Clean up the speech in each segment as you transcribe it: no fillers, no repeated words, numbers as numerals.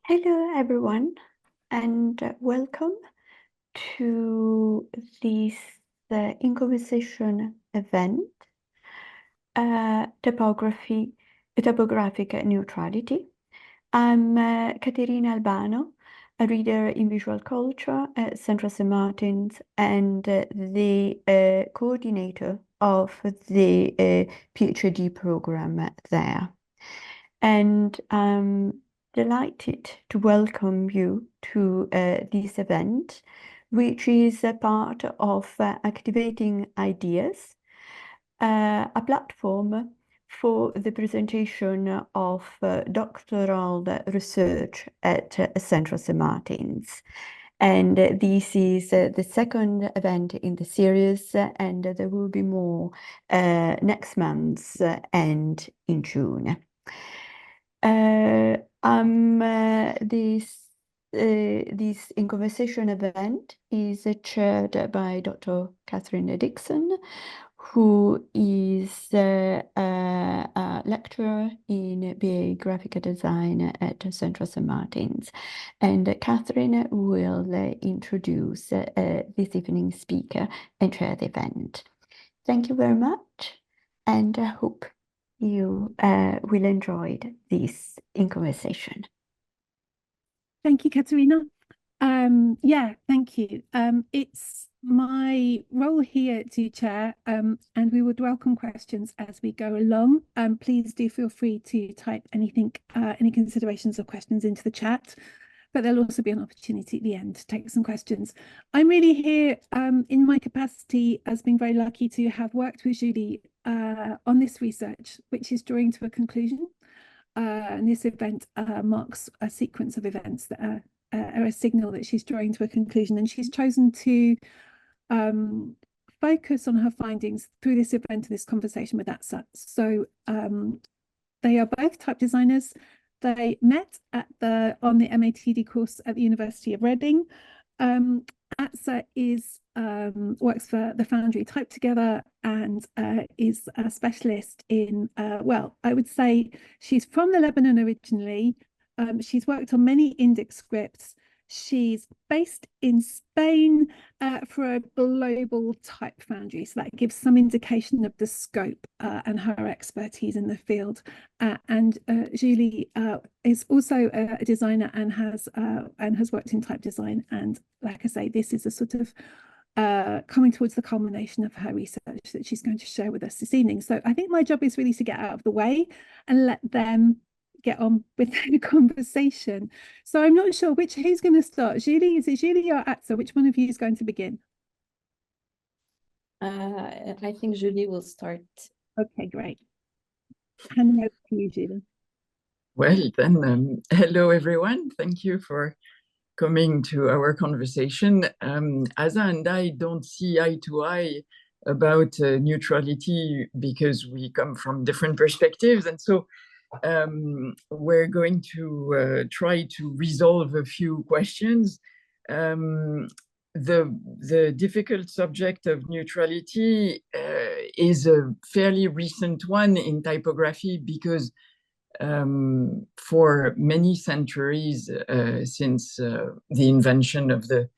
Hello, everyone, and welcome to this In Conversation event, Typographic Neutrality. I'm Caterina Albano, a reader in visual culture at Central St. Martin's and the coordinator of the PhD program there. And I'm delighted to welcome you to this event, which is a part of Activating Ideas, a platform for the presentation of doctoral research at Central St. Martin's. And this is the second event in the series, and there will be more next month and in June. This In Conversation event is chaired by Dr. Catherine Dixon, who is a lecturer in BA Graphic Design at Central St. Martin's. And Catherine will introduce this evening's speaker and chair the event. Thank you very much, and I hope you will enjoy this In Conversation. Thank you, Katerina. Yeah, thank you. It's my role here to chair, and we would welcome questions as we go along. Please do feel free to type anything, any considerations or questions into the chat, but there'll also be an opportunity at the end to take some questions. I'm really here in my capacity as being very lucky to have worked with Julie on this research, which is drawing to a conclusion. And this event marks a sequence of events that are a signal that she's drawing to a conclusion, and she's chosen to focus on her findings through this event and this conversation with Azza. So they are both type designers. They met at on the MATD course at the University of Reading. Azza works for the Foundry Type Together and is a specialist in, well, I would say she's from the Lebanon originally. She's worked on many index scripts. She's based in Spain for a global type foundry. So that gives some indication of the scope and her expertise in the field. And Julie is also a designer and has worked in type design. And like I say, this is a sort of coming towards the culmination of her research that she's going to share with us this evening. So I think my job is really to get out of the way and let them get on with the conversation. So I'm not sure who's going to start. Julie, is it Julie or Azza? Which one of you is going to begin? I think Julie will start. Okay, great. Hand over to you, Julie. Well, then, hello, everyone. Thank you for coming to our conversation. Azza and I don't see eye to eye about neutrality because we come from different perspectives. And so we're going to try to resolve a few questions. The difficult subject of neutrality is a fairly recent one in typography because for many centuries since the invention of the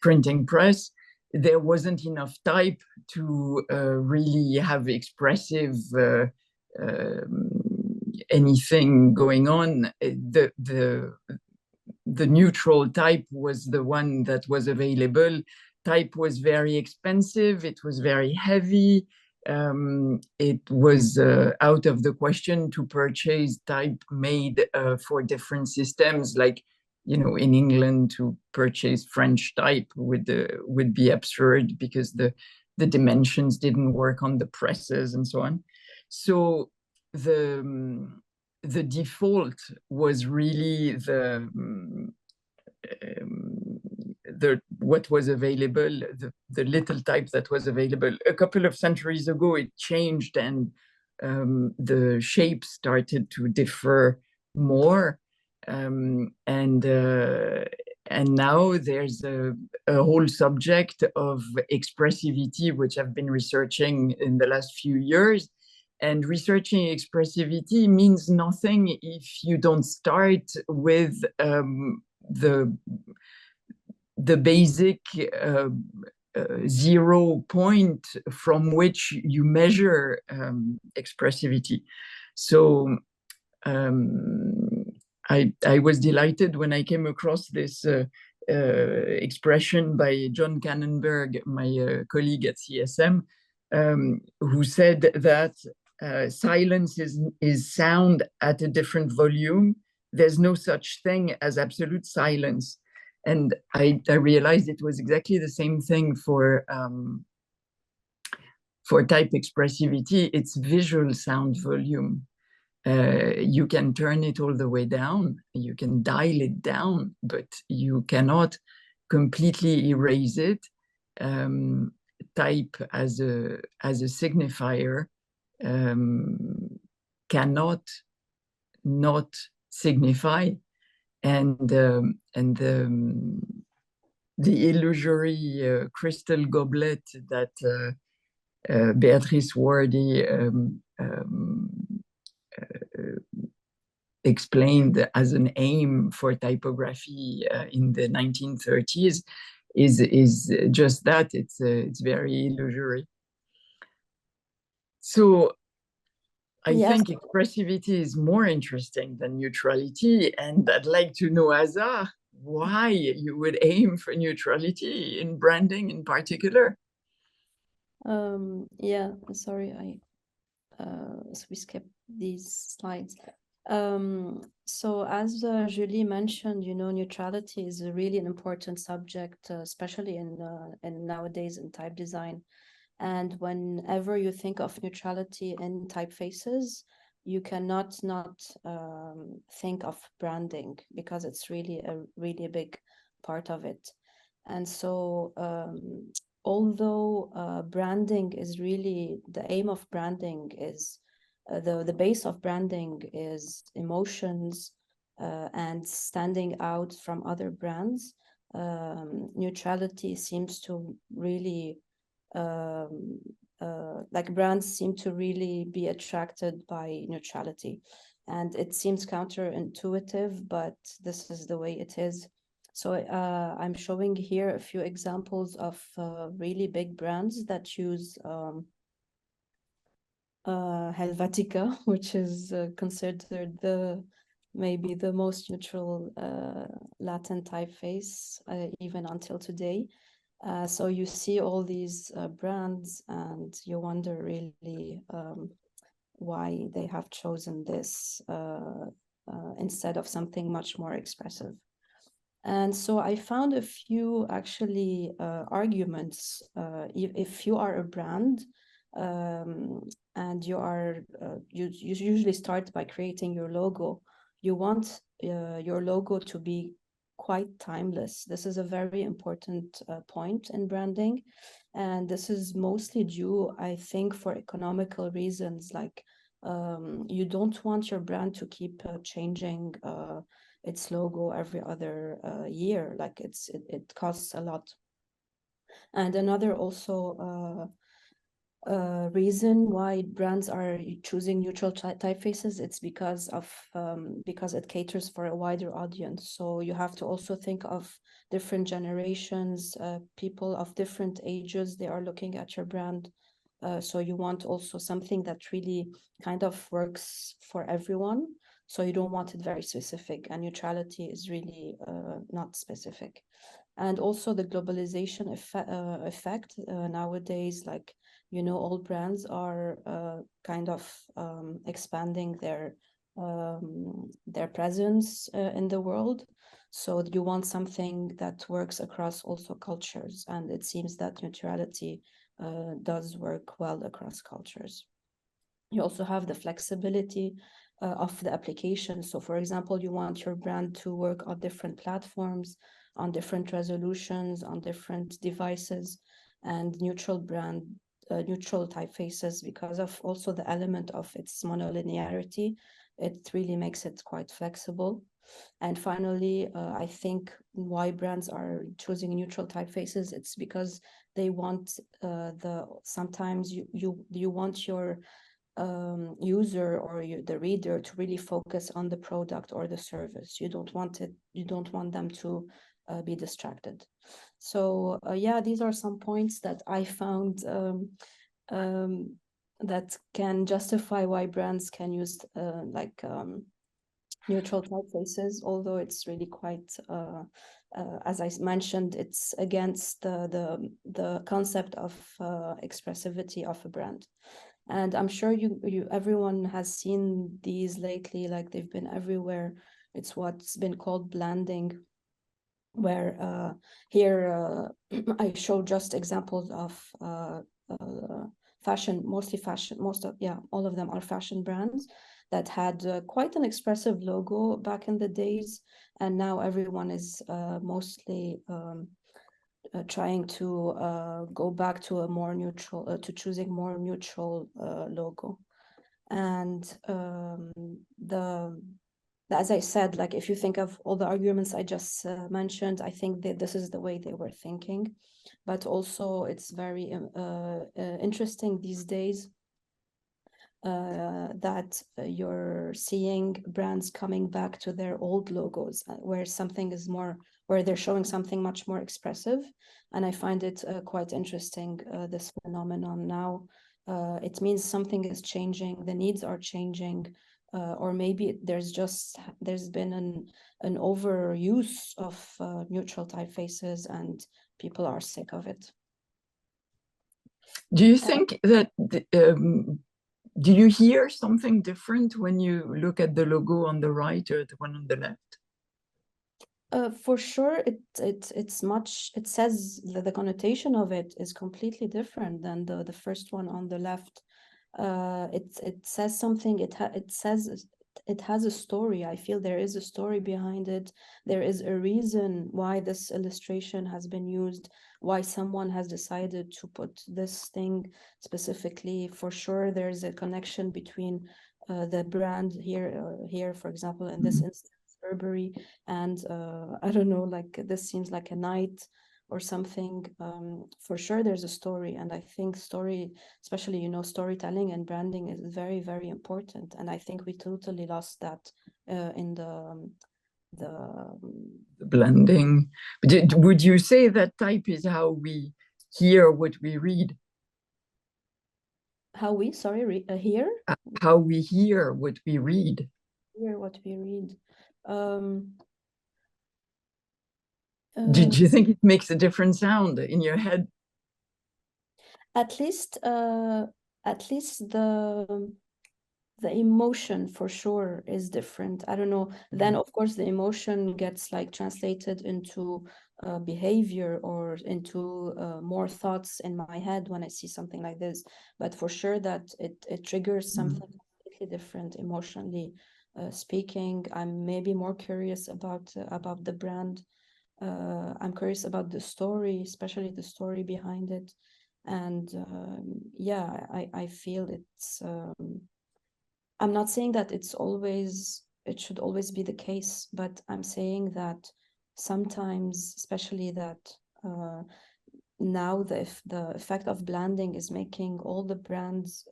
printing press, there wasn't enough type to really have expressive anything going on. The neutral type was the one that was available. Type was very expensive. It was very heavy. It was out of the question to purchase type made for different systems, like, you know, in England to purchase French type would be absurd because the dimensions didn't work on the presses and so on. So the default was really what was available, the little type that was available. A couple of centuries ago, it changed and the shape started to differ more. And now there's a whole subject of expressivity, which I've been researching in the last few years. And researching expressivity means nothing if you don't start with the basic 0 point from which you measure expressivity. So I was delighted when I came across this expression by John Kannenberg, my colleague at CSM, who said that silence is sound at a different volume. There's no such thing as absolute silence. And I realized it was exactly the same thing for type expressivity. It's visual sound volume. You can turn it all the way down, you can dial it down, but you cannot completely erase it. Type as a signifier cannot not signify, and the illusory crystal goblet that Beatrice Wardy explained as an aim for typography in the 1930s is just that. It's very illusory. So I think expressivity is more interesting than neutrality, and I'd like to know, Azza, why you would aim for neutrality in branding in particular. Yeah, sorry, so we skipped these slides. So as Julie mentioned, you know, neutrality is really an important subject, especially in nowadays in type design. And whenever you think of neutrality in typefaces, you cannot not think of branding, because it's really a big part of it. And so although branding is really, the aim of branding is, the base of branding is emotions and standing out from other brands, neutrality seems to really, like brands seem to really be attracted by neutrality. And it seems counterintuitive, but this is the way it is. So I'm showing here a few examples of really big brands that use Helvetica, which is considered maybe the most neutral Latin typeface even until today. So you see all these brands and you wonder really why they have chosen this instead of something much more expressive. And so I found a few actually arguments. If you are a brand and you are, you usually start by creating your logo, you want your logo to be quite timeless. This is a very important point in branding. And this is mostly due, I think, for economical reasons. Like you don't want your brand to keep changing its logo every other year. Like it costs a lot. And another also reason why brands are choosing neutral typefaces, it's because it caters for a wider audience. So you have to also think of different generations, people of different ages, they are looking at your brand. So you want also something that really kind of works for everyone. So you don't want it very specific, and neutrality is really not specific. And also the globalization effect nowadays, like, you know, all brands are kind of expanding their presence in the world. So you want something that works across also cultures, and it seems that neutrality does work well across cultures. You also have the flexibility of the application. So for example, you want your brand to work on different platforms, on different resolutions, on different devices, and neutral typefaces, because of also the element of its monolinearity, it really makes it quite flexible. And finally, I think why brands are choosing neutral typefaces, it's because they want sometimes you want your user or the reader to really focus on the product or the service. You don't want them to be distracted. So yeah, these are some points that I found that can justify why brands can use neutral typefaces, although it's really quite as I mentioned, it's against the concept of expressivity of a brand. And I'm sure everyone has seen these lately, like they've been everywhere. It's what's been called blending, where here I show just examples of fashion, all of them are fashion brands that had quite an expressive logo back in the days, and now everyone is mostly trying to go back to a more neutral, to choosing more neutral logo. And as I said, like if you think of all the arguments I just mentioned, I think that this is the way they were thinking. But also it's very interesting these days that you're seeing brands coming back to their old logos where something is more, where they're showing something much more expressive. And I find it quite interesting, this phenomenon now. It means something is changing, the needs are changing, or maybe there's been an overuse of neutral typefaces and people are sick of it. Do you think that do you hear something different when you look at the logo on the right or the one on the left? For sure, it's much. It says that the connotation of it is completely different than the first one on the left. It says something. It says it has a story. I feel there is a story behind it. There is a reason why this illustration has been used, why someone has decided to put this thing specifically. For sure, there's a connection between the brand here, for example, in this instance, Burberry, and I don't know, like this seems like a night or something. For sure there's a story, and I think story, especially, you know, storytelling and branding is very, very important, and I think we totally lost that in the blending. Would you say that type is how we hear what we read? How we, sorry, hear? How we hear what we read. Hear what we read. Do you think it makes a different sound in your head? At least the emotion for sure is different. I don't know. Then of course the emotion gets like translated into behavior or into more thoughts in my head when I see something like this. But for sure that it triggers something completely different emotionally speaking. I'm maybe more curious about the brand. I'm curious about the story, especially the story behind it. And yeah, I feel it's I'm not saying that it should always be the case, but I'm saying that sometimes, especially that now the effect of blending is making all the brands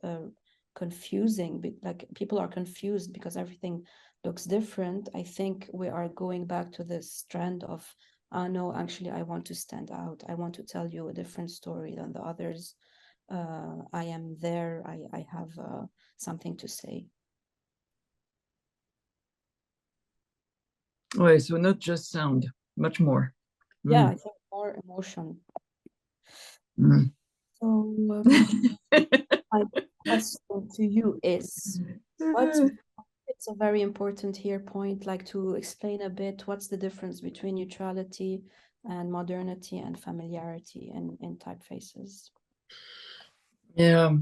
confusing, like people are confused because everything looks different. I think we are going back to this trend of, no, actually I want to stand out. I want to tell you a different story than the others. I am there. I have something to say. Oh, so not just sound, much more. Yeah, I think more emotion. So my question to you is, it's a very important here point, like to explain a bit what's the difference between neutrality and modernity and familiarity in typefaces. Yeah.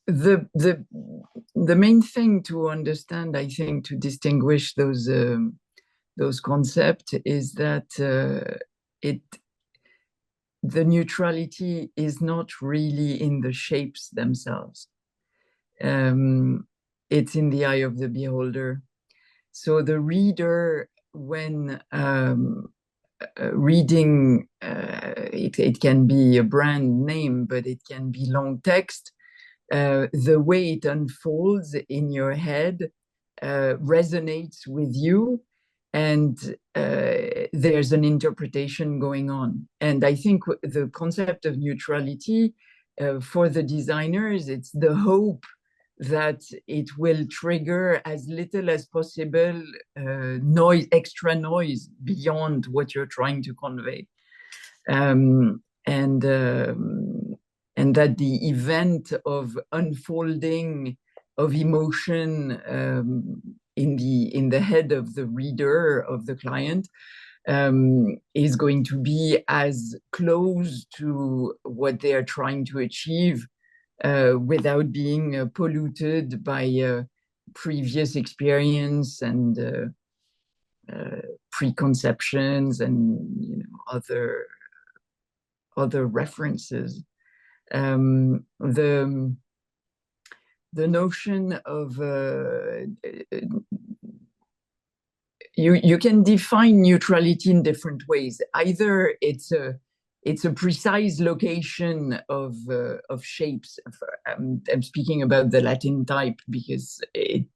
The main thing to understand, I think, to distinguish those concepts is that the neutrality is not really in the shapes themselves. It's in the eye of the beholder. So the reader, when reading, it can be a brand name, but it can be long text. the way it unfolds in your head resonates with you, and there's an interpretation going on. And I think the concept of neutrality for the designers, it's the hope that it will trigger as little as possible extra noise beyond what you're trying to convey. And that the event of unfolding of emotion in the head of the reader, of the client, is going to be as close to what they are trying to achieve without being polluted by previous experience and preconceptions and other references. The notion of you can define neutrality in different ways. Either it's a precise location of shapes. I'm speaking about the Latin type because it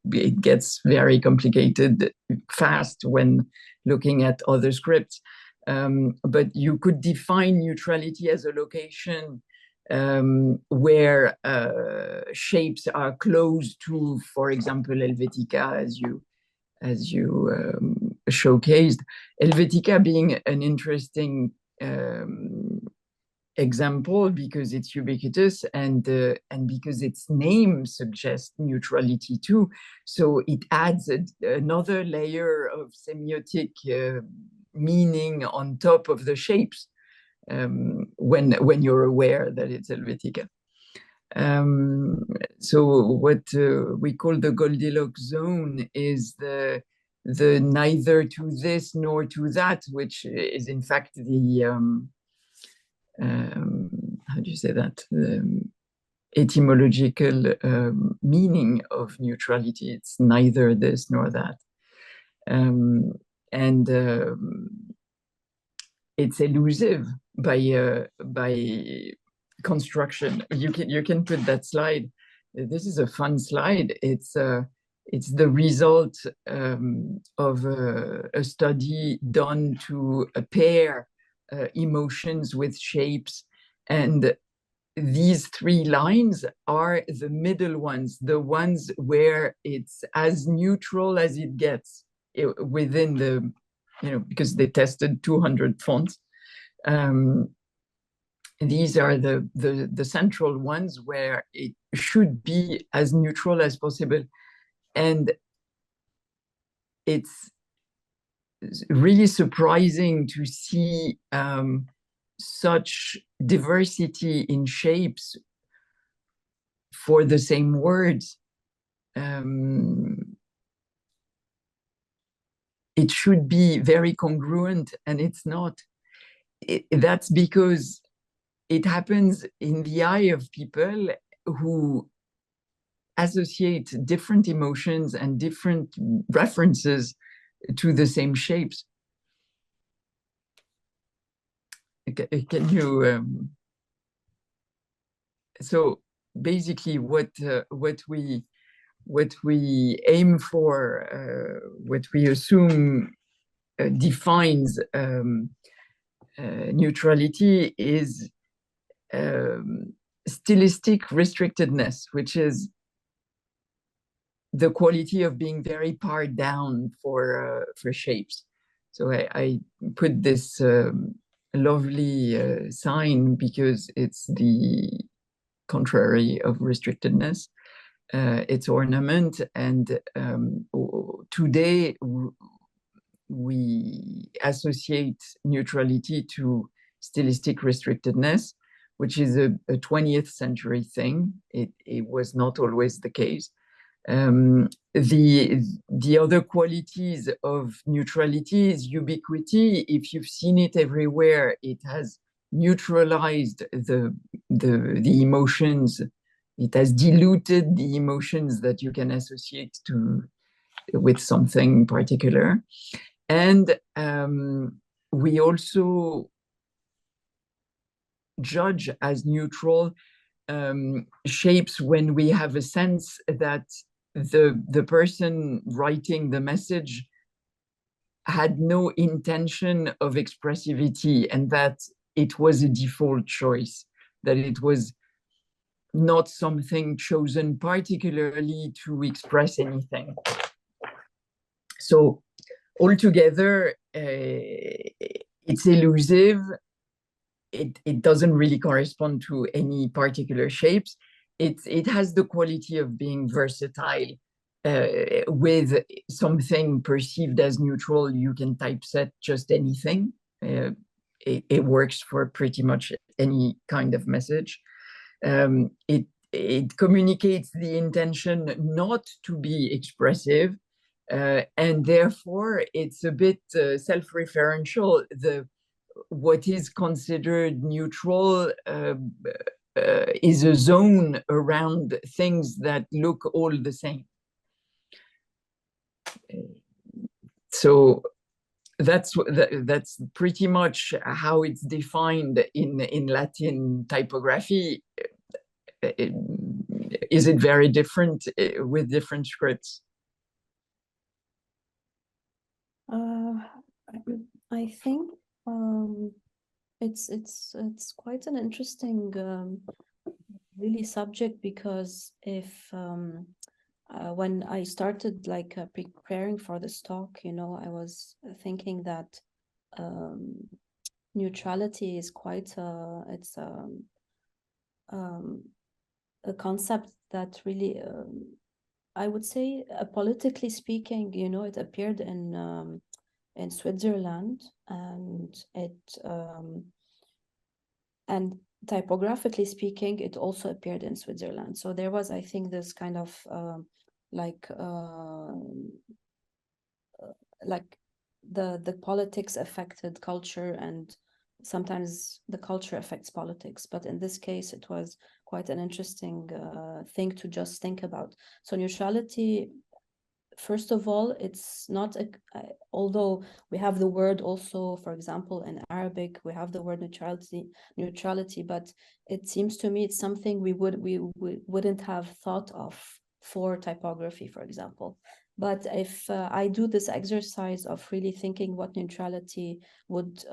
gets very complicated fast when looking at other scripts. But you could define neutrality as a location where shapes are close to, for example, Helvetica, as you showcased. Helvetica being an interesting example because it's ubiquitous and because its name suggests neutrality too. So it adds another layer of semiotic meaning on top of the shapes when you're aware that it's Helvetica. So what we call the Goldilocks zone is the neither to this nor to that, which is in fact the how do you say that? The etymological meaning of neutrality. It's neither this nor that. It's elusive by construction. You can put that slide. This is a fun slide. It's the result of a study done to pair emotions with shapes, and these three lines are the middle ones, the ones where it's as neutral as it gets within the, because they tested 200 fonts. These are the central ones where it should be as neutral as possible. And it's really surprising to see such diversity in shapes for the same words. It should be very congruent, and it's not. That's because it happens in the eye of people who associate different emotions and different references to the same shapes. Can you? So basically, what we aim for, what we assume defines neutrality is stylistic restrictedness, which is the quality of being very pared down for shapes. So I put this lovely sign because it's the contrary of restrictedness. It's ornament, and today we associate neutrality to stylistic restrictedness, which is a 20th century thing. It was not always the case. The other qualities of neutrality is ubiquity. If you've seen it everywhere, it has neutralized the emotions. It has diluted the emotions that you can associate with something particular. And we also judge as neutral shapes when we have a sense that the person writing the message had no intention of expressivity, and that it was a default choice, that it was not something chosen particularly to express anything. So altogether, it's elusive. It doesn't really correspond to any particular shapes. It has the quality of being versatile. With something perceived as neutral, you can typeset just anything. It works for pretty much any kind of message. It communicates the intention not to be expressive, and therefore it's a bit self-referential. What is considered neutral is a zone around things that look all the same. So that's pretty much how it's defined in Latin typography. Is it very different with different scripts? I think it's quite an interesting really subject, because if when I started preparing for this talk, I was thinking that neutrality is quite a concept that really I would say politically speaking, it appeared in Switzerland, and and typographically speaking, it also appeared in Switzerland. So there was, I think, this kind of the politics affected culture, and sometimes the culture affects politics. But in this case, it was quite an interesting thing to just think about. So neutrality, first of all, it's not although we have the word also, for example, in Arabic, we have the word neutrality, but it seems to me it's something we wouldn't have thought of for typography, for example. But if I do this exercise of really thinking what neutrality would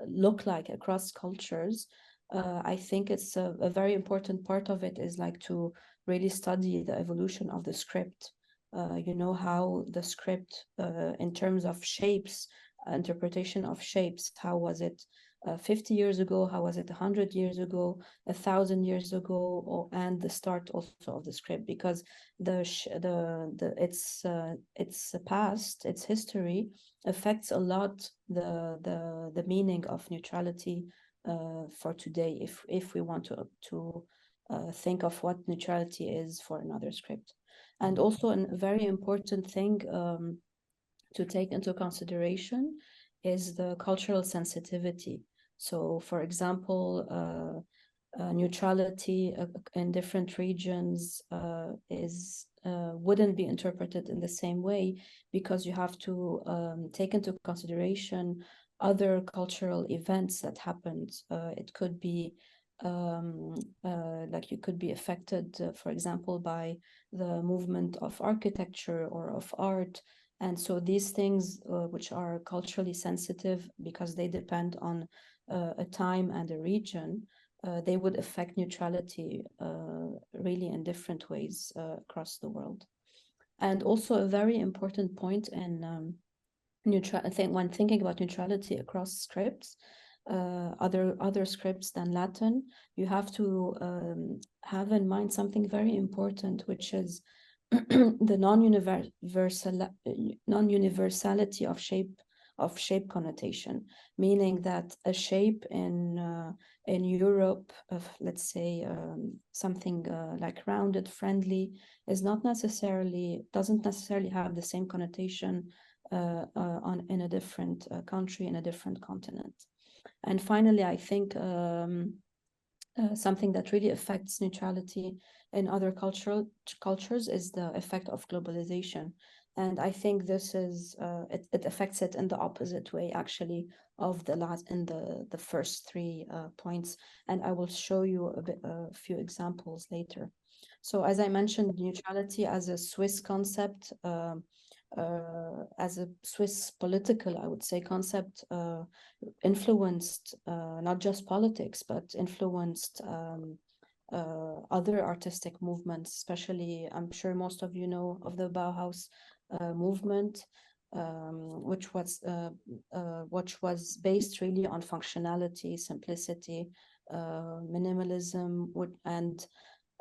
look like across cultures, I think it's a very important part of it is to really study the evolution of the script. How the script, in terms of shapes, interpretation of shapes, how was it 50 years ago, how was it 100 years ago, 1,000 years ago, and the start also of the script, because its past, its history affects a lot the meaning of neutrality for today, if we want to think of what neutrality is for another script. And also a very important thing to take into consideration is the cultural sensitivity. So, for example, neutrality in different regions wouldn't be interpreted in the same way, because you have to take into consideration other cultural events that happened. It could be you could be affected, for example, by the movement of architecture or of art. And so these things, which are culturally sensitive because they depend on a time and a region, they would affect neutrality really in different ways across the world. And also a very important point in when thinking about neutrality across scripts, other scripts than Latin, you have to have in mind something very important, which is the non-universality of shape connotation, meaning that a shape in Europe of, let's say, something like rounded, friendly, doesn't necessarily have the same connotation in a different country, in a different continent. And finally, I think something that really affects neutrality in other cultures is the effect of globalization. And I think this is, it affects it in the opposite way, actually, of the first three points. And I will show you a few examples later. So as I mentioned, neutrality as a Swiss concept, as a Swiss political, I would say, concept, influenced not just politics, but influenced other artistic movements, especially, I'm sure most of you know of the Bauhaus movement, which was based really on functionality, simplicity, minimalism, and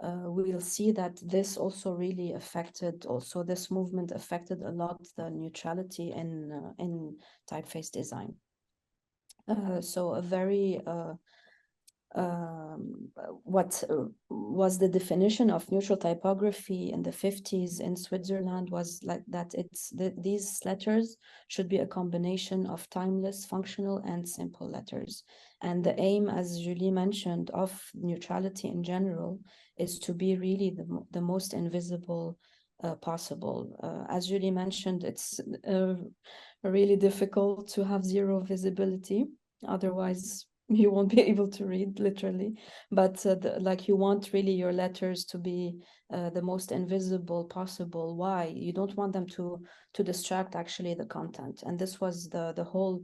we'll see that this also really affected, this movement affected a lot the neutrality in typeface design. So a very what was the definition of neutral typography in the 50s in Switzerland was like that these letters should be a combination of timeless, functional, and simple letters. And the aim, as Julie mentioned, of neutrality in general is to be really the most invisible possible. As Julie mentioned, it's really difficult to have zero visibility, otherwise you won't be able to read, literally. But like, you want really your letters to be the most invisible possible. Why? You don't want them to distract actually the content. And this was the whole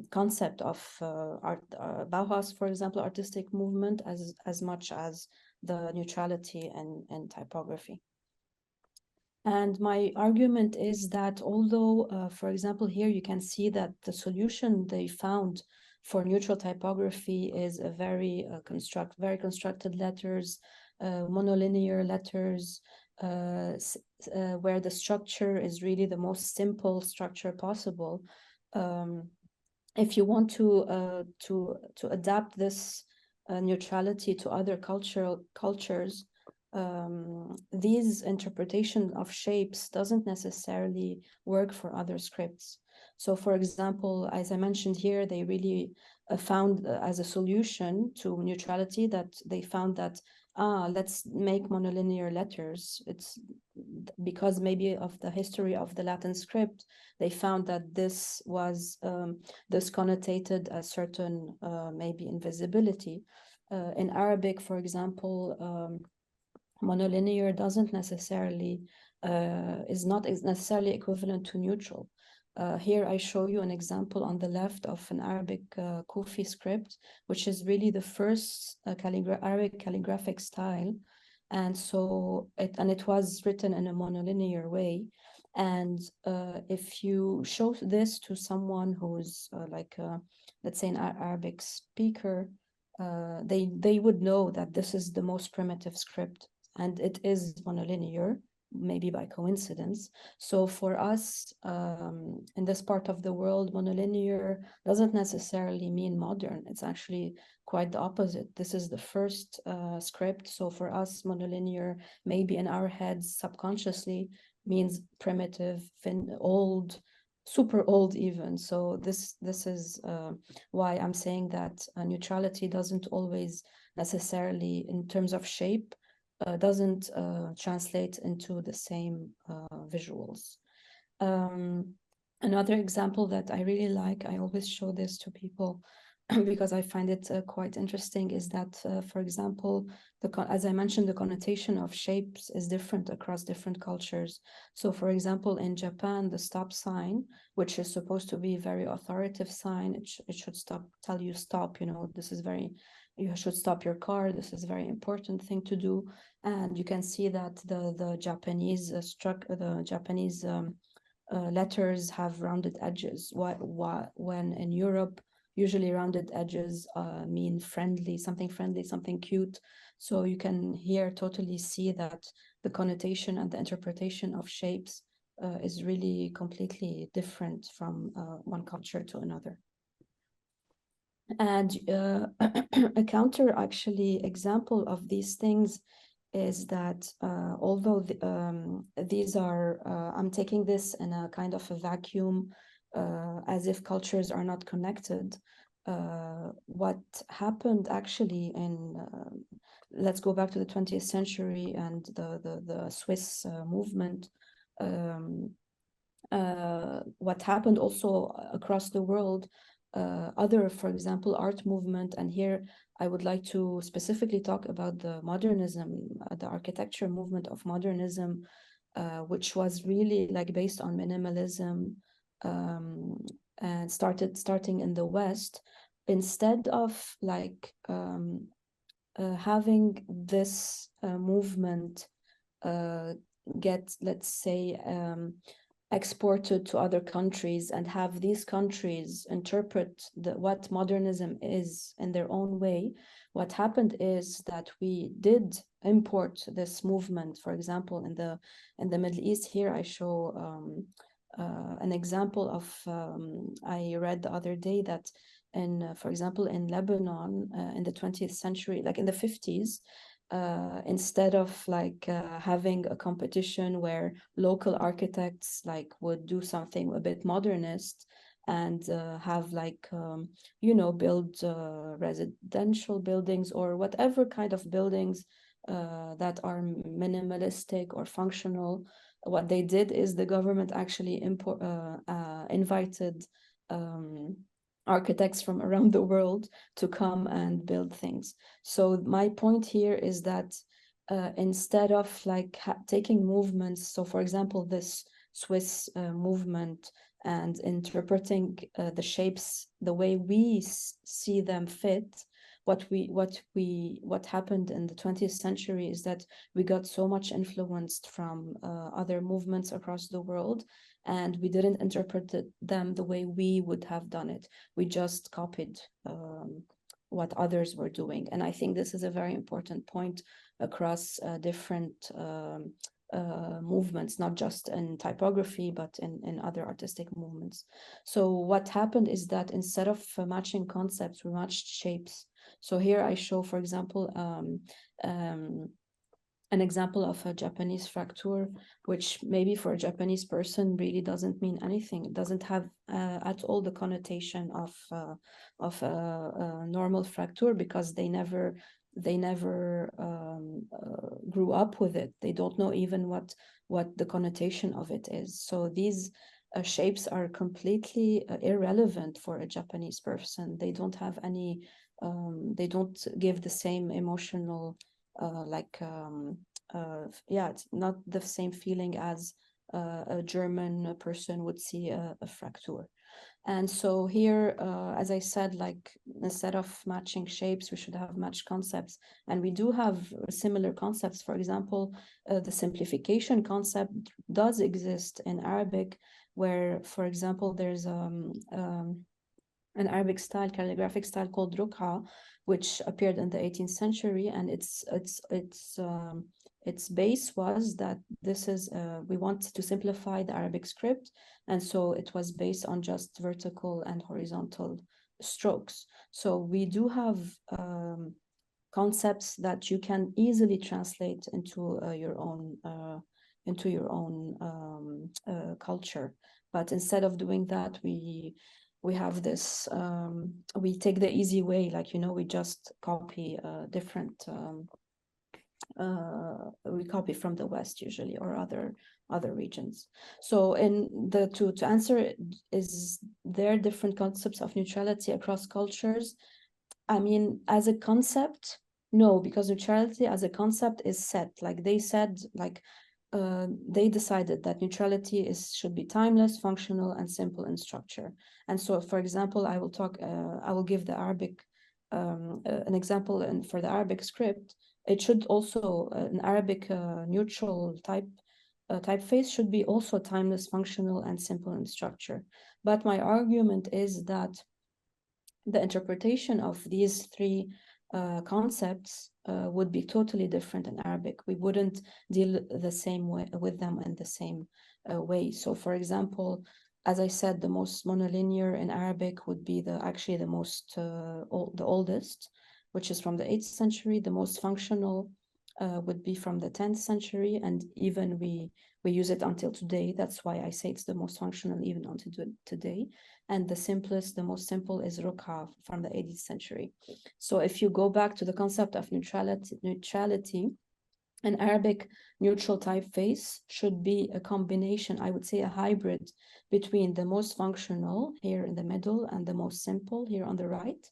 concept of Bauhaus, for example, artistic movement, as much as the neutrality and typography. And my argument is that although, for example, here you can see that the solution they found for neutral typography is a very constructed letters, monolinear letters, where the structure is really the most simple structure possible. If you want to adapt this neutrality to other cultures, these interpretation of shapes doesn't necessarily work for other scripts. So, for example, as I mentioned here, they really found as a solution to neutrality that they found that, let's make monolinear letters. It's because maybe of the history of the Latin script, they found that this was, this connotated a certain maybe invisibility. In Arabic, for example, monolinear doesn't necessarily, is not necessarily equivalent to neutral. Here I show you an example on the left of an Arabic Kufi script, which is really the first Arabic calligraphic style. And so it was written in a monolinear way. And if you show this to someone who's let's say an Arabic speaker, they would know that this is the most primitive script, and it is monolinear, maybe by coincidence. So for us, in this part of the world, monolinear doesn't necessarily mean modern. It's actually quite the opposite. This is the first script. So for us, monolinear, maybe in our heads subconsciously, means primitive, old, super old even. So this is why I'm saying that neutrality doesn't always necessarily, in terms of shape, doesn't translate into the same visuals. Another example that I really like, I always show this to people because I find it quite interesting, is that, for example, as I mentioned, the connotation of shapes is different across different cultures. So, for example, in Japan, the stop sign, which is supposed to be a very authoritative sign, it should tell you stop, this is you should stop your car, this is a very important thing to do. And you can see that the Japanese letters have rounded edges, when in Europe, usually rounded edges mean friendly, something cute. So you can here totally see that the connotation and the interpretation of shapes is really completely different from one culture to another. And a counter actually example of these things is that although these are, I'm taking this in a kind of a vacuum, as if cultures are not connected, what happened actually in, let's go back to the 20th century and the Swiss movement. What happened also across the world, other, for example, art movement, and here I would like to specifically talk about the modernism, the architecture movement of modernism, which was really like based on minimalism, and starting in the West, instead of like having this movement get, let's say, exported to other countries and have these countries interpret what modernism is in their own way. What happened is that we did import this movement. For example, in the Middle East, here I show an example of, I read the other day that in, for example, in Lebanon, in the 20th century, like in the 50s, instead of like having a competition where local architects like would do something a bit modernist and have like, you know, build residential buildings or whatever kind of buildings that are minimalistic or functional, what they did is the government actually invited architects from around the world to come and build things. So my point here is that instead of like taking movements, so for example, this Swiss movement, and interpreting the shapes the way we see them fit, what happened in the 20th century is that we got so much influenced from other movements across the world, and we didn't interpret them the way we would have done it. We just copied what others were doing. And I think this is a very important point across different movements, not just in typography, but in other artistic movements. So what happened is that instead of matching concepts, we matched shapes. So here I show, for example, an example of a Japanese fracture, which maybe for a Japanese person really doesn't mean anything. It doesn't have at all the connotation of a normal fracture, because they never grew up with it. They don't know even what the connotation of it is. So these shapes are completely irrelevant for a Japanese person. They don't have any, they don't give the same emotional it's not the same feeling as a German person would see a fracture. And so here, as I said, like instead of matching shapes, we should have matched concepts. And we do have similar concepts. For example, the simplification concept does exist in Arabic, where, for example, there's an Arabic style, calligraphic style called Ruk'a, which appeared in the 18th century, and its base was that this is we want to simplify the Arabic script, and so it was based on just vertical and horizontal strokes. So we do have concepts that you can easily translate into your own culture, but instead of doing that, we have this, we take the easy way, like, you know, we just copy different, we copy from the West usually, or other regions. So to answer, is there different concepts of neutrality across cultures? I mean, as a concept, no, because neutrality as a concept is set. Like they said, like they decided that neutrality should be timeless, functional, and simple in structure. And so, for example, I will give the Arabic an example, and for the Arabic script, it should also an Arabic neutral typeface should be also timeless, functional, and simple in structure. But my argument is that the interpretation of these three concepts would be totally different in Arabic. We wouldn't deal the same way with them in the same way. So, for example, as I said, the most monolinear in Arabic would be actually the oldest, which is from the 8th century. The most functional would be from the 10th century, and even we use it until today. That's why I say it's the most functional even until today. And the simplest, the most simple is Rukha from the 18th century. So if you go back to the concept of neutrality, an Arabic neutral typeface should be a combination, I would say a hybrid, between the most functional here in the middle and the most simple here on the right.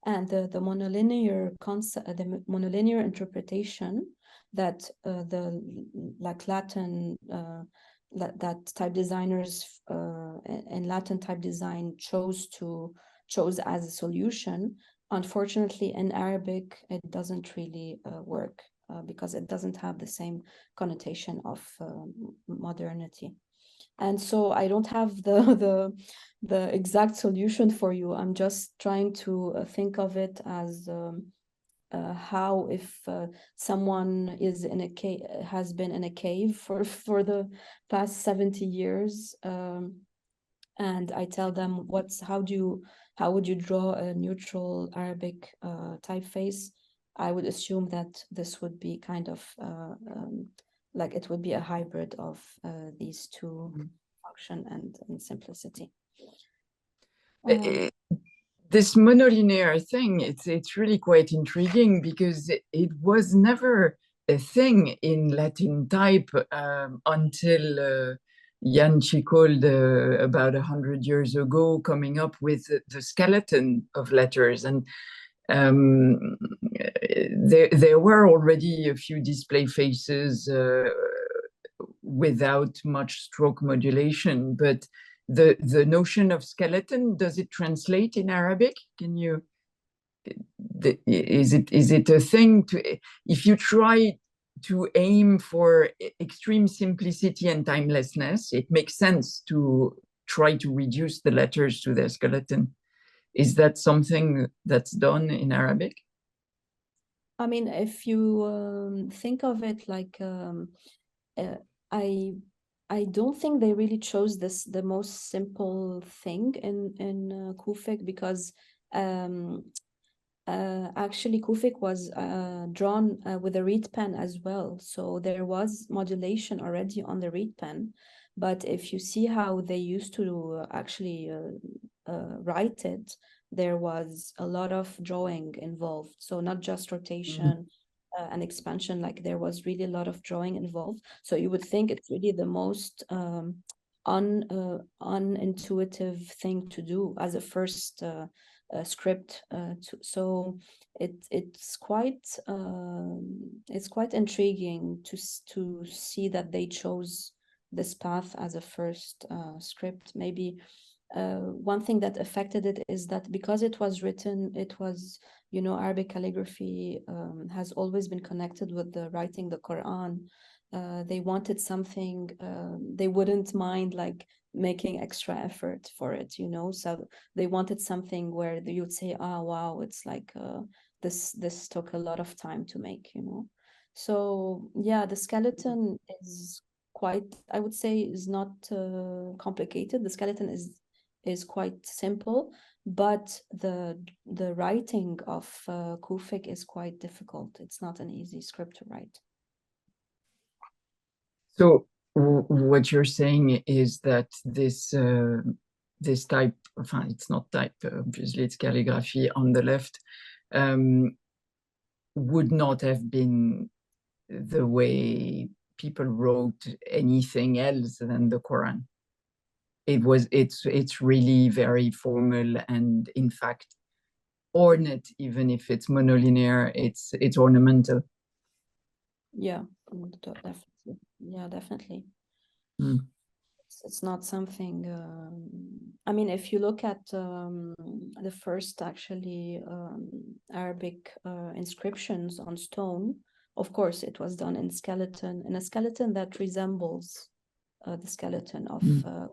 And the monolinear concept, the monolinear interpretation that the Latin that type designers in Latin type design chose as a solution. Unfortunately, in Arabic, it doesn't really work because it doesn't have the same connotation of modernity. And so I don't have the exact solution for you. I'm just trying to think of it as how if someone is in a cave, has been in a cave for the past 70 years, and I tell them how would you draw a neutral Arabic typeface? I would assume that this would be kind of like it would be a hybrid of these two, function and simplicity. This monolinear thing, it's really quite intriguing because it was never a thing in Latin type until Jan Chicold about 100 years ago, coming up with the skeleton of letters. And there were already a few display faces without much stroke modulation, but the notion of skeleton, does it translate in Arabic? Can you, is it a thing to, if you try to aim for extreme simplicity and timelessness, it makes sense to try to reduce the letters to their skeleton. Is that something that's done in Arabic? I mean, if you think of it like, I don't think they really chose the most simple thing in Kufic, because actually Kufic was drawn with a reed pen as well, so there was modulation already on the reed pen. But if you see how they used to actually write it, there was a lot of drawing involved, so not just rotation and expansion, like there was really a lot of drawing involved. So you would think it's really the most unintuitive thing to do as a first script. So it's quite intriguing to see that they chose this path as a first script. Maybe one thing that affected it is that because it was written, it was, you know, Arabic calligraphy has always been connected with the writing the Quran. They wanted something, they wouldn't mind like making extra effort for it, you know. So they wanted something where you would say, oh wow, it's like this took a lot of time to make, you know. So yeah, the skeleton is quite, I would say, is not complicated. The skeleton is quite simple, but the writing of Kufic is quite difficult. It's not an easy script to write. So what you're saying is that this this type, it's not type, obviously it's calligraphy on the left, would not have been the way people wrote anything else than the Quran. It's really very formal, and in fact ornate, even if it's monolinear, it's ornamental. Yeah, definitely. Yeah, definitely. It's not something, I mean, if you look at the first actually Arabic inscriptions on stone, of course it was done in a skeleton that resembles the skeleton of Kufi.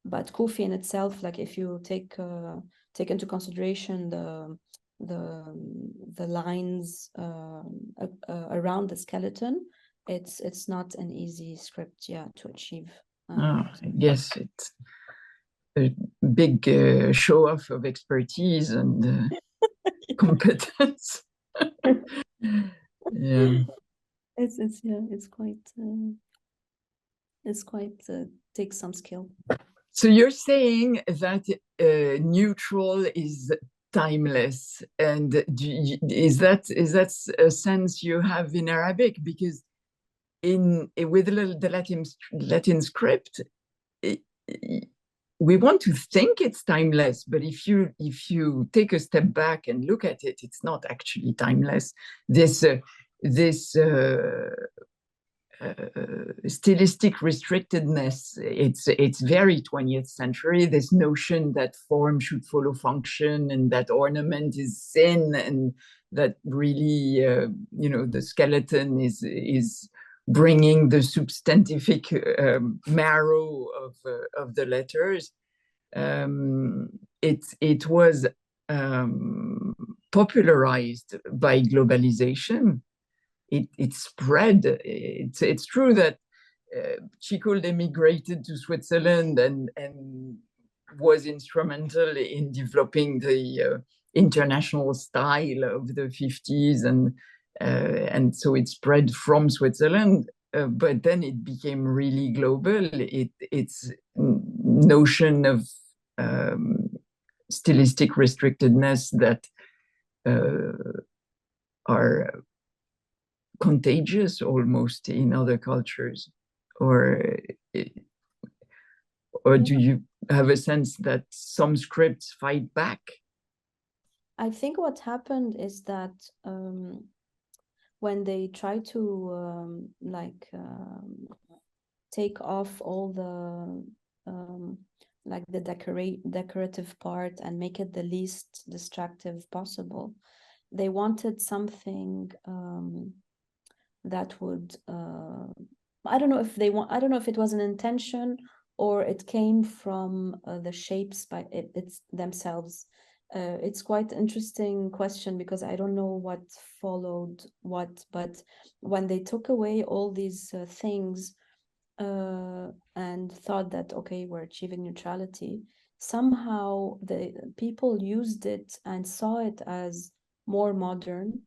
But Kufi in itself, like if you take into consideration the lines around the skeleton, it's not an easy script, yeah, to achieve. I guess it's a big show off of expertise and competence. Yeah. It's quite takes some skill. So you're saying that neutral is timeless, and is that a sense you have in Arabic? Because with the Latin script, we want to think it's timeless, but if you take a step back and look at it, it's not actually timeless. This stylistic restrictedness, it's very 20th century, this notion that form should follow function and that ornament is thin, and that really the skeleton is bringing the substantific marrow of the letters. It was popularized by globalization. It spread. It's true that Chicold emigrated to Switzerland and was instrumental in developing the international style of the 50s, and so it spread from Switzerland, but then it became really global. Its notion of stylistic restrictedness that are contagious almost in other cultures, or do you have a sense that some scripts fight back? I think what happened is that when they try to take off all the like the decorative part and make it the least distractive possible, they wanted something that would I don't know if it was an intention or it came from the shapes by it's themselves. It's quite interesting question because I don't know what followed what, but when they took away all these things and thought that, okay, we're achieving neutrality, somehow the people used it and saw it as more modern.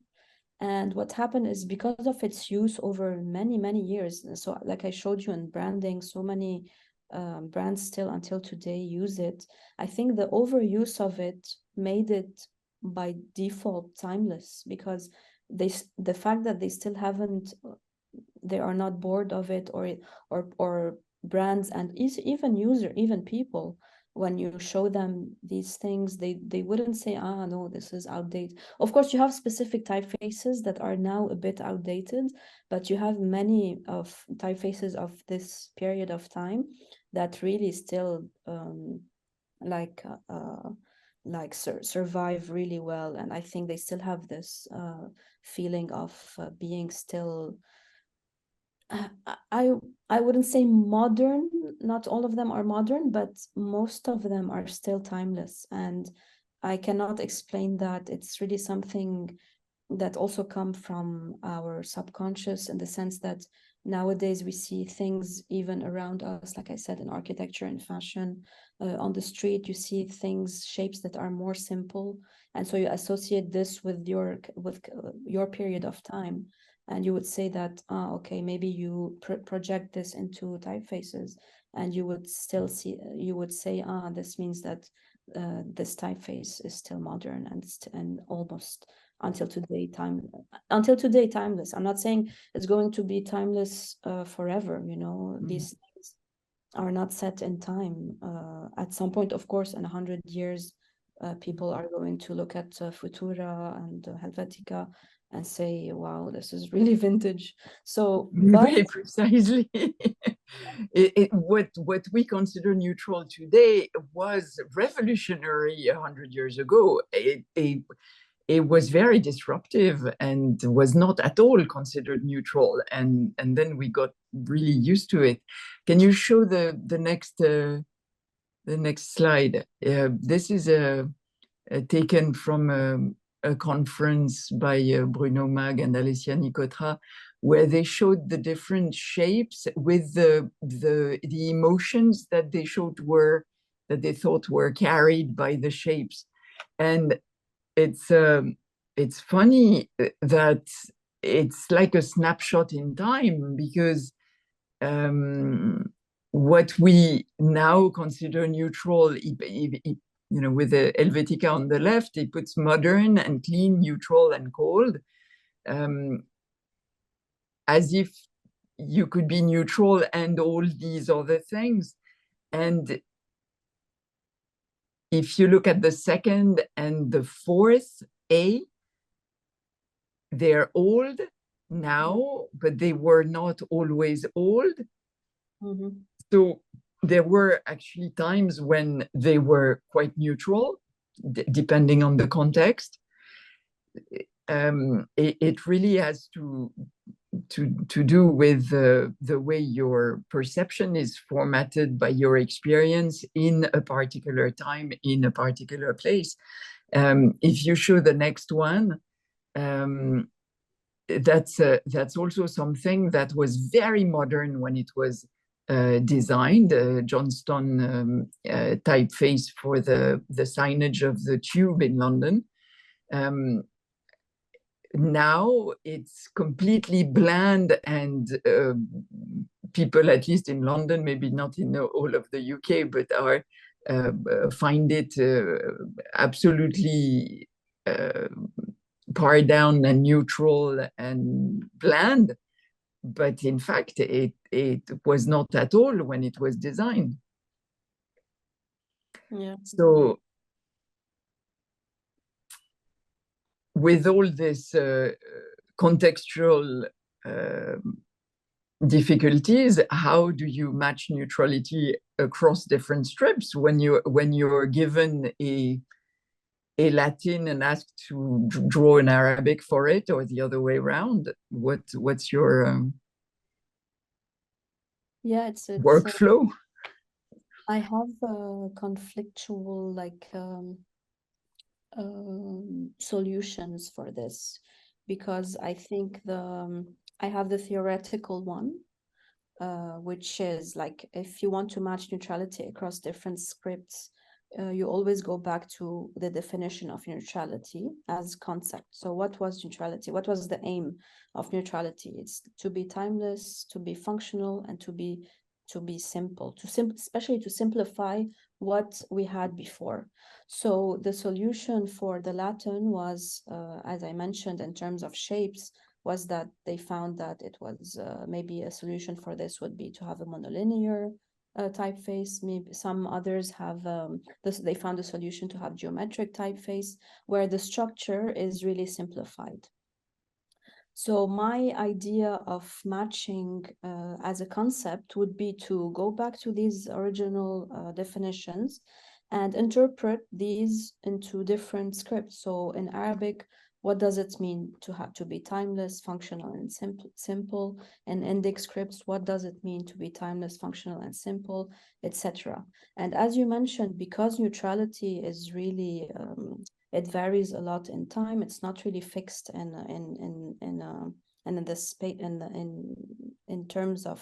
And what happened is because of its use over many, many years, so like I showed you in branding, so many brands still until today use it. I think the overuse of it made it by default timeless, because the fact that they still haven't, they are not bored of it, or brands and even people, when you show them these things, they wouldn't say, no, this is outdated. Of course, you have specific typefaces that are now a bit outdated, but you have many of typefaces of this period of time that really still survive really well. And I think they still have this feeling of being still I wouldn't say modern, not all of them are modern, but most of them are still timeless. And I cannot explain that. It's really something that also come from our subconscious, in the sense that nowadays we see things even around us, like I said, in architecture and fashion. On the street, you see things, shapes that are more simple. And so you associate this with your period of time. And you would say that, okay, maybe you project this into typefaces, and you would still see, you would say, this means that this typeface is still modern and almost until today timeless. I'm not saying it's going to be timeless forever. These things are not set in time. At some point, of course, in 100 years, people are going to look at Futura and Helvetica and say, wow, this is really vintage. So very precisely. What we consider neutral today was revolutionary 100 years ago. It was very disruptive and was not at all considered neutral, and then we got really used to it. Can you show the next slide? This is taken from a conference by Bruno Mag and Alessia Nicotra, where they showed the different shapes with the emotions that they showed that they thought were carried by the shapes. And it's funny that it's like a snapshot in time, because what we now consider neutral, you know, with the Helvetica on the left, it puts modern and clean, neutral and cold, as if you could be neutral and all these other things. And if you look at the second and the fourth A, they're old now, but they were not always old. Mm-hmm. So there were actually times when they were quite neutral, depending on the context. It really has to do with the way your perception is formatted by your experience in a particular time, in a particular place. If you show the next one, that's also something that was very modern when it was designed. Johnston typeface for the signage of the tube in London. Now it's completely bland, and people, at least in London, maybe not in all of the UK, but are find it absolutely pared down and neutral and bland. But in fact, it was not at all when it was designed. Yeah. So with all this contextual difficulties, how do you match neutrality across different scripts when you're given a Latin and asked to draw an Arabic for it, or the other way around? What's your it's workflow? I have a conflictual solutions for this, because I think I have the theoretical one, which is like, if you want to match neutrality across different scripts, you always go back to the definition of neutrality as concept. So what was neutrality? What was the aim of neutrality? It's to be timeless, to be functional, and to be simple, especially to simplify what we had before. So the solution for the Latin was, as I mentioned, in terms of shapes, was that they found that it was maybe a solution for this would be to have a monolinear typeface. Maybe some others have they found a solution to have geometric typeface, where the structure is really simplified. So my idea of matching as a concept would be to go back to these original definitions and interpret these into different scripts. So in Arabic, what does it mean to have to be timeless, functional, and simple? In Indic scripts, what does it mean to be timeless, functional, and simple, etc.? And as you mentioned, because neutrality is really it varies a lot in time. It's not really fixed in the space in terms of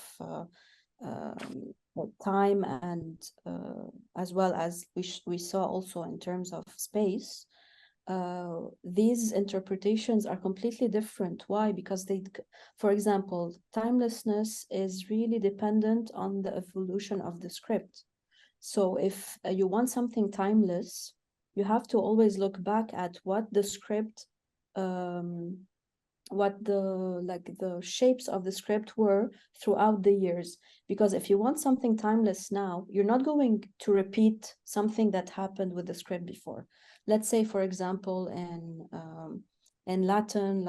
time, and as well as we saw also in terms of space. These interpretations are completely different. Why? Because for example, timelessness is really dependent on the evolution of the script. So if you want something timeless, you have to always look back at what the script, what the shapes of the script were throughout the years. Because if you want something timeless now, you're not going to repeat something that happened with the script before. Let's say, for example, in Latin,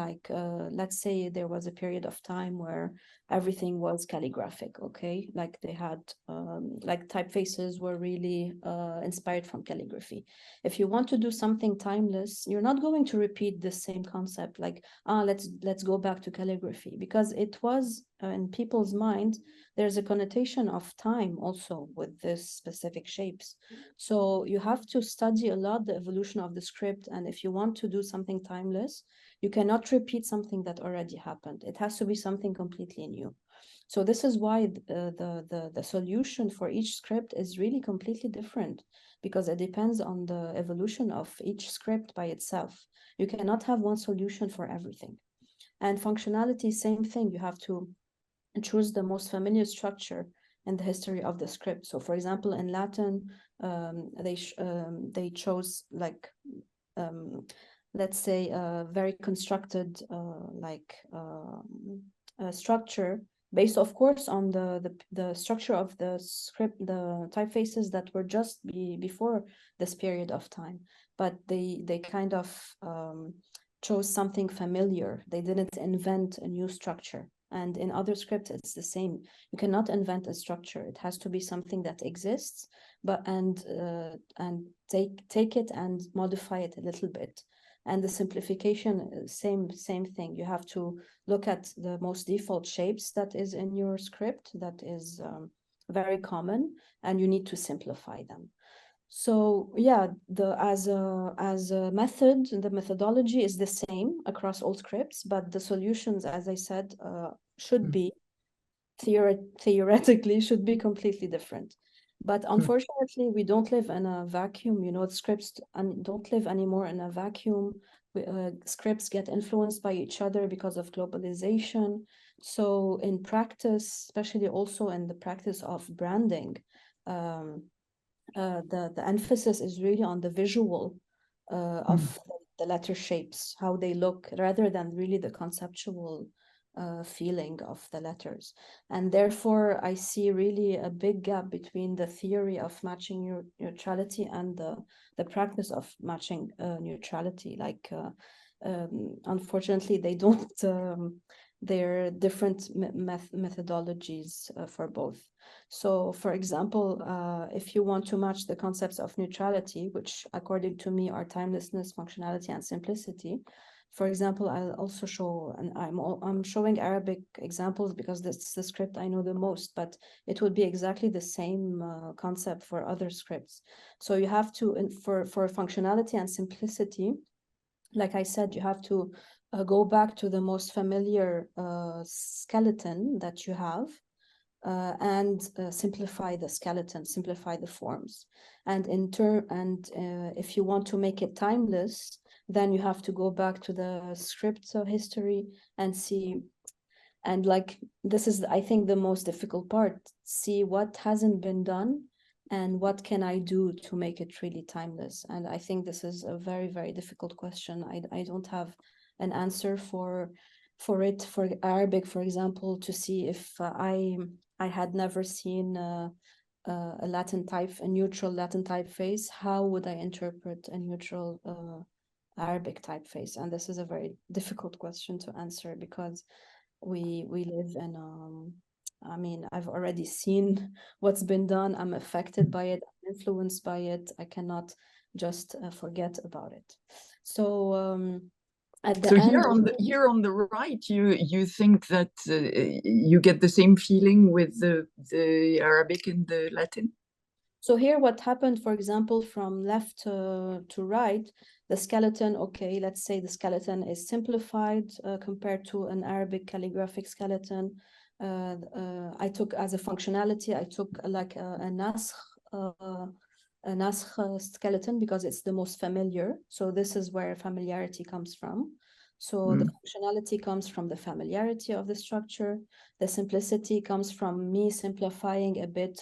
let's say there was a period of time where everything was calligraphic, okay? Like they had, like typefaces were really inspired from calligraphy. If you want to do something timeless, you're not going to repeat the same concept, like, let's go back to calligraphy, because it was in people's mind, there's a connotation of time also with this specific shapes. So you have to study a lot the evolution of the script, and if you want to do something timeless, you cannot repeat something that already happened. It has to be something completely new. So this is why the solution for each script is really completely different, because it depends on the evolution of each script by itself. You cannot have one solution for everything. And functionality, same thing. You have to choose the most familiar structure in the history of the script. So, for example, in Latin, they chose like, let's say, a very constructed structure based, of course, on the structure of the script, the typefaces that were just before this period of time. But they kind of chose something familiar. They didn't invent a new structure. And in other scripts, it's the same. You cannot invent a structure. It has to be something that exists, but and take it and modify it a little bit. And the simplification, same thing. You have to look at the most default shapes that is in your script, that is very common, and you need to simplify them. So yeah, as a method, the methodology is the same across all scripts, but the solutions, as I said, should be theoretically should be completely different. But unfortunately, we don't live in a vacuum. You know, scripts don't live anymore in a vacuum. Scripts get influenced by each other because of globalization. So in practice, especially also in the practice of branding, the emphasis is really on the visual of the letter shapes, how they look, rather than really the conceptual feeling of the letters. And therefore, I see really a big gap between the theory of matching neutrality and the practice of matching neutrality. Like, unfortunately, they don't. There are different methodologies for both. So, for example, if you want to match the concepts of neutrality, which according to me are timelessness, functionality, and simplicity, for example, I'll also show, and I'm showing Arabic examples because that's the script I know the most, but it would be exactly the same concept for other scripts. So you have to, for functionality and simplicity, like I said, you have to go back to the most familiar skeleton that you have, and simplify the skeleton, simplify the forms. And if you want to make it timeless, then you have to go back to the script history and see. And like, this is, I think, the most difficult part. See what hasn't been done and what can I do to make it really timeless. And I think this is a very, very difficult question. I don't have an answer for it. For Arabic, for example, to see if I had never seen a neutral Latin typeface, how would I interpret a neutral Arabic typeface? And this is a very difficult question to answer, because we live in I mean, I've already seen what's been done. I'm affected by it, I'm influenced by it. I cannot just forget about it. So at the end, here on the right, you think that you get the same feeling with the Arabic and the Latin? So here, what happened, for example, from left to right, the skeleton, okay, let's say the skeleton is simplified compared to an Arabic calligraphic skeleton. I took, as a functionality, I took like a naskh skeleton, because it's the most familiar. So this is where familiarity comes from. So the functionality comes from the familiarity of the structure. The simplicity comes from me simplifying a bit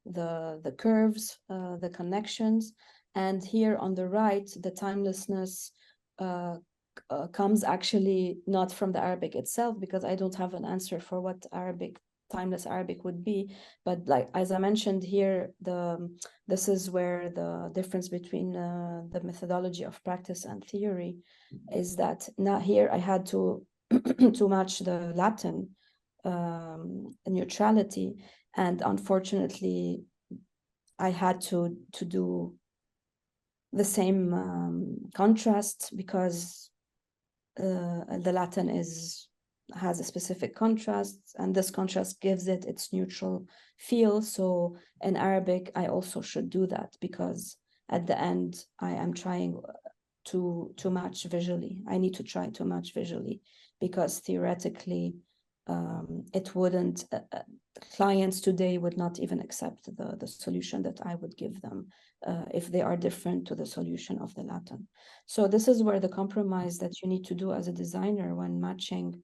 the curves, the connections. And here on the right, the timelessness comes actually not from the Arabic itself, because I don't have an answer for what timeless Arabic would be. But like, as I mentioned here, this is where the difference between the methodology of practice and theory is, that now here I had to to match the Latin neutrality, and unfortunately I had to do the same contrast, because the Latin has a specific contrast, and this contrast gives it its neutral feel. So in Arabic, I also should do that, because at the end, I am trying to match visually. I need to try to match visually, because theoretically, it wouldn't, clients today would not even accept the solution that I would give them if they are different to the solution of the Latin. So this is where the compromise that you need to do as a designer when matching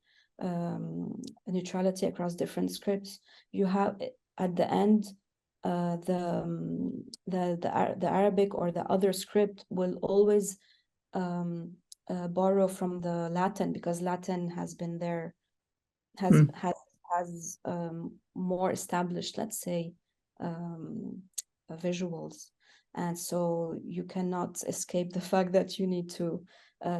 neutrality across different scripts. You have at the end, the Arabic or the other script will always borrow from the Latin, because Latin has been there, has more established, let's say, visuals. And so you cannot escape the fact that you need to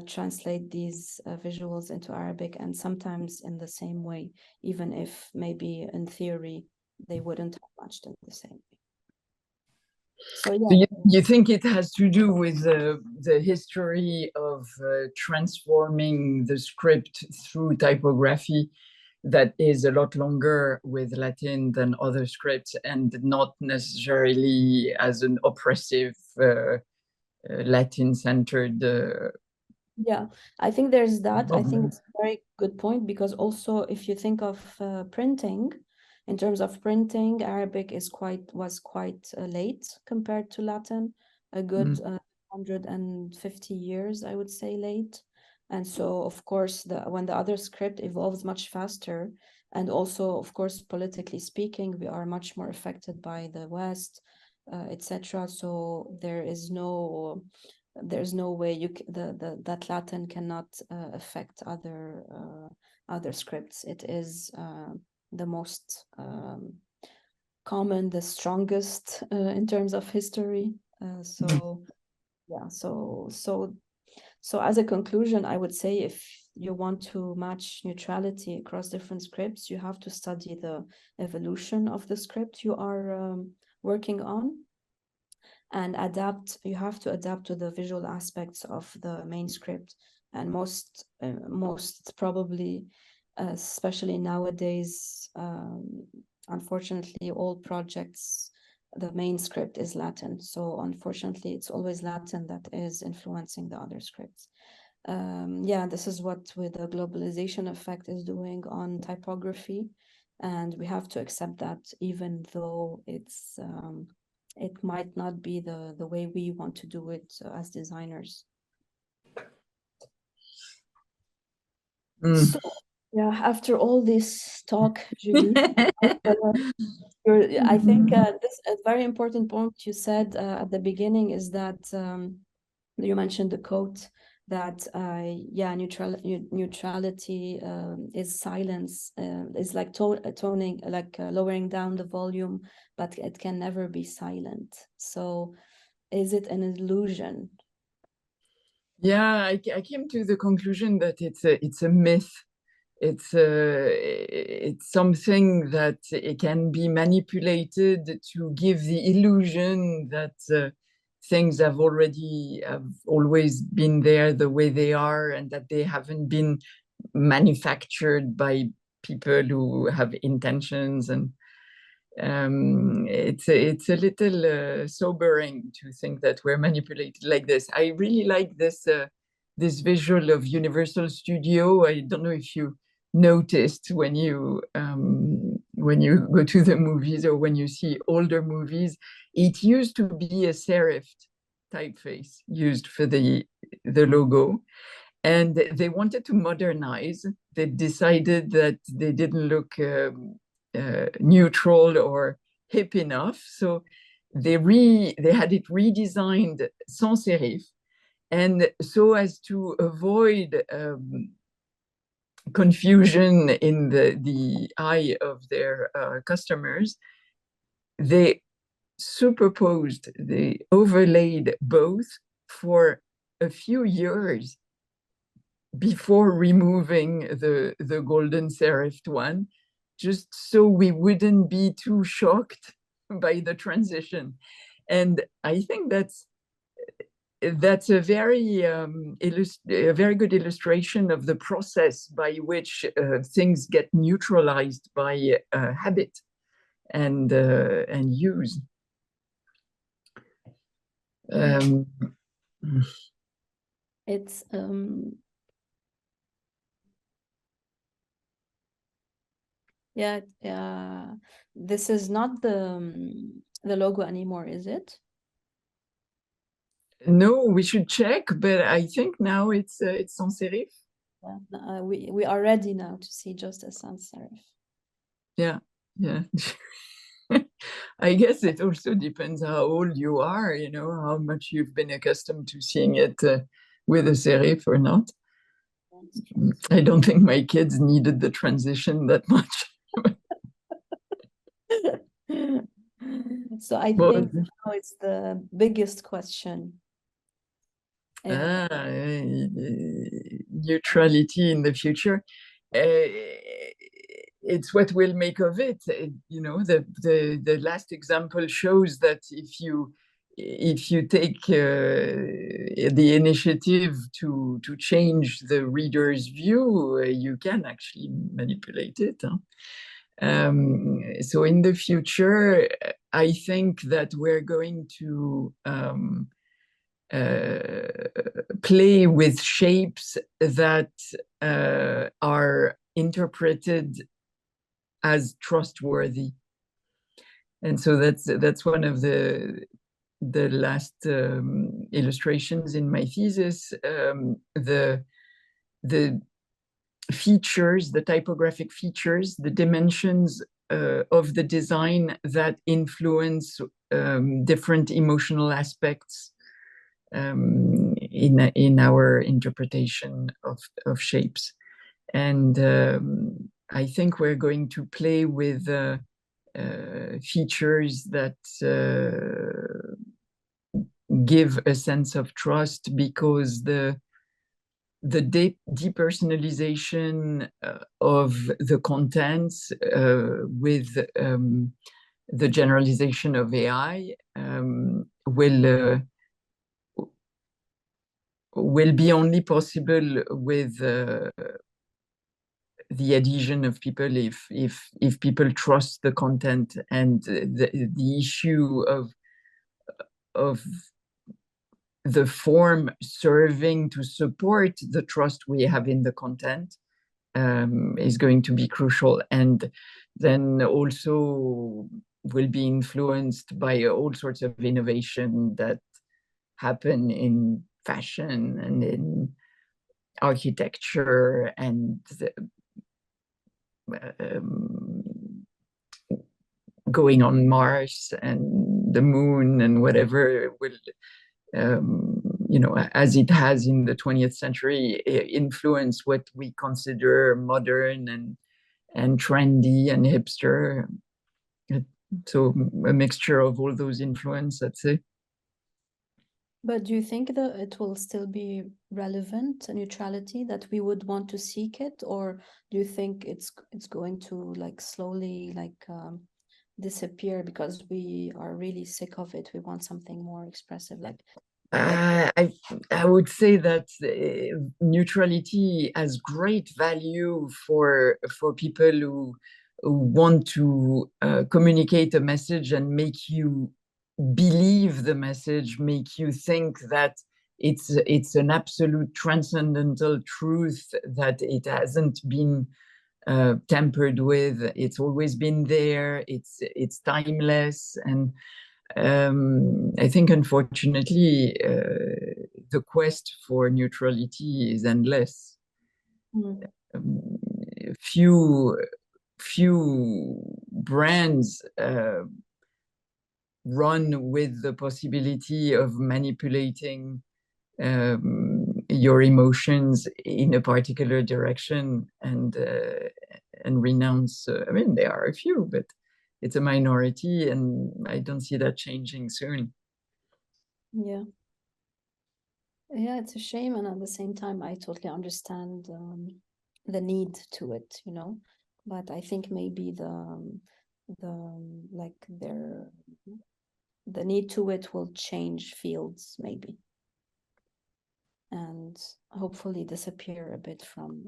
translate these visuals into Arabic, and sometimes in the same way, even if maybe in theory they wouldn't have matched in the same way. So yeah. So you think it has to do with the history of transforming the script through typography that is a lot longer with Latin than other scripts, and not necessarily as an oppressive Latin-centered Yeah, I think there's that. I think it's a very good point, because also if you think of printing, in terms of printing, Arabic was quite late compared to Latin, a good 150 years, I would say, late. And so, of course, when the other script evolves much faster, and also, of course, politically speaking, we are much more affected by the West, etc. So there's no way that Latin cannot affect other scripts. It is the most common, the strongest in terms of history. Yeah, so as a conclusion, I would say, if you want to match neutrality across different scripts, you have to study the evolution of the script you are working on, and you have to adapt to the visual aspects of the main script. And most probably, especially nowadays, unfortunately, all projects, the main script is Latin. So unfortunately, it's always Latin that is influencing the other scripts. Yeah, this is what with the globalization effect is doing on typography. And we have to accept that, even though it might not be the way we want to do it as designers. So, yeah, after all this talk, Julie, I think this a very important point you said at the beginning is that you mentioned the quote that yeah, neutrality is silence, is like toning, like lowering down the volume, but it can never be silent. So is it an illusion? Yeah, I came to the conclusion that it's a myth. It's something that it can be manipulated to give the illusion that things have always been there the way they are, and that they haven't been manufactured by people who have intentions. And it's a little sobering to think that we're manipulated like this. I really like this visual of Universal Studio. I don't know if you noticed when you go to the movies, or when you see older movies, it used to be a serif typeface used for the logo, and they wanted to modernize. They decided that they didn't look neutral or hip enough, so they had it redesigned sans serif, and so as to avoid confusion in the eye of their customers, they overlaid both for a few years before removing the golden serifed one, just so we wouldn't be too shocked by the transition. And I think that's a very good illustration of the process by which things get neutralized by habit and use. It's Yeah, this is not the logo anymore, is it? No, we should check, but I think now it's sans serif. Yeah, we are ready now to see just a sans serif. Yeah, yeah. I guess it also depends how old you are, you know, how much you've been accustomed to seeing it with a serif or not. I don't think my kids needed the transition that much. So I Well, think now it's the biggest question. neutrality in the future. It's what we'll make of it. You know, the last example shows that if you take the initiative to change the reader's view, you can actually manipulate it. Huh? So in the future, I think that we're going to play with shapes that are interpreted as trustworthy. And so that's one of the last illustrations in my thesis. The features, the typographic features, the dimensions of the design that influence different emotional aspects in our interpretation of shapes. And I think we're going to play with features that give a sense of trust, because the depersonalization of the contents with the generalization of AI will be only possible with the adhesion of people if people trust the content, and the issue of the form serving to support the trust we have in the content is going to be crucial, and then also will be influenced by all sorts of innovation that happen in fashion and in architecture and going on Mars and the moon and whatever will, you know, as it has in the 20th century, influence what we consider modern and trendy and hipster. So a mixture of all those influences, I'd say. But do you think that it will still be relevant, neutrality, that we would want to seek it, or do you think it's going to like slowly like disappear because we are really sick of it? We want something more expressive, like. I would say that neutrality has great value for people who want to communicate a message and make you believe the message, make you think that it's an absolute transcendental truth, that it hasn't been tampered with, it's always been there, it's timeless. And I think, unfortunately, the quest for neutrality is endless. Few brands run with the possibility of manipulating your emotions in a particular direction, and renounce. I mean, there are a few, but it's a minority, and I don't see that changing soon. Yeah, it's a shame, and at the same time, I totally understand the need to it, you know. But I think maybe the need to it will change fields, maybe, and hopefully disappear a bit from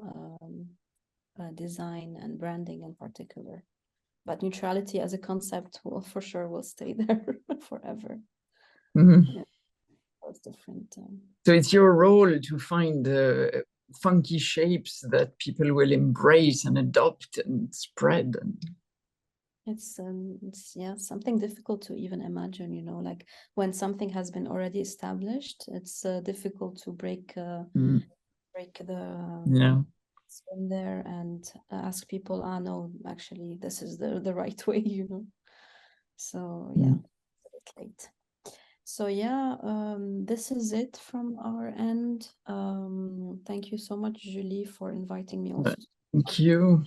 design and branding in particular. But neutrality as a concept will for sure will stay there forever. Mm-hmm. Yeah, that's different. So it's your role to find funky shapes that people will embrace and adopt and spread. It's yeah, something difficult to even imagine, you know, like when something has been already established, it's difficult to break the Yeah. in there and ask people, no, actually this is the right way, you know. So yeah, a bit late. So yeah, this is it from our end. Thank you so much, Julie, for inviting me also. Thank you.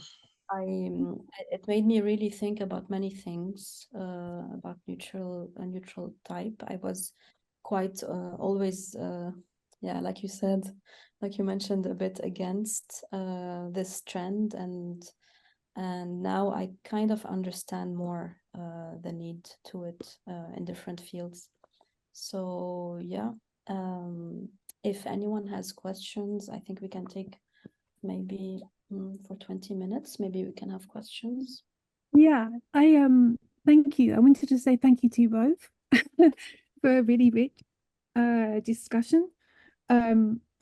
It made me really think about many things about neutral type. I was quite always, yeah, like you said, like you mentioned, a bit against this trend, and now I kind of understand more the need to it in different fields. So yeah, if anyone has questions, I think we can take maybe for 20 minutes, maybe we can have questions. Yeah, I thank you. I wanted to say thank you to you both for a really rich discussion.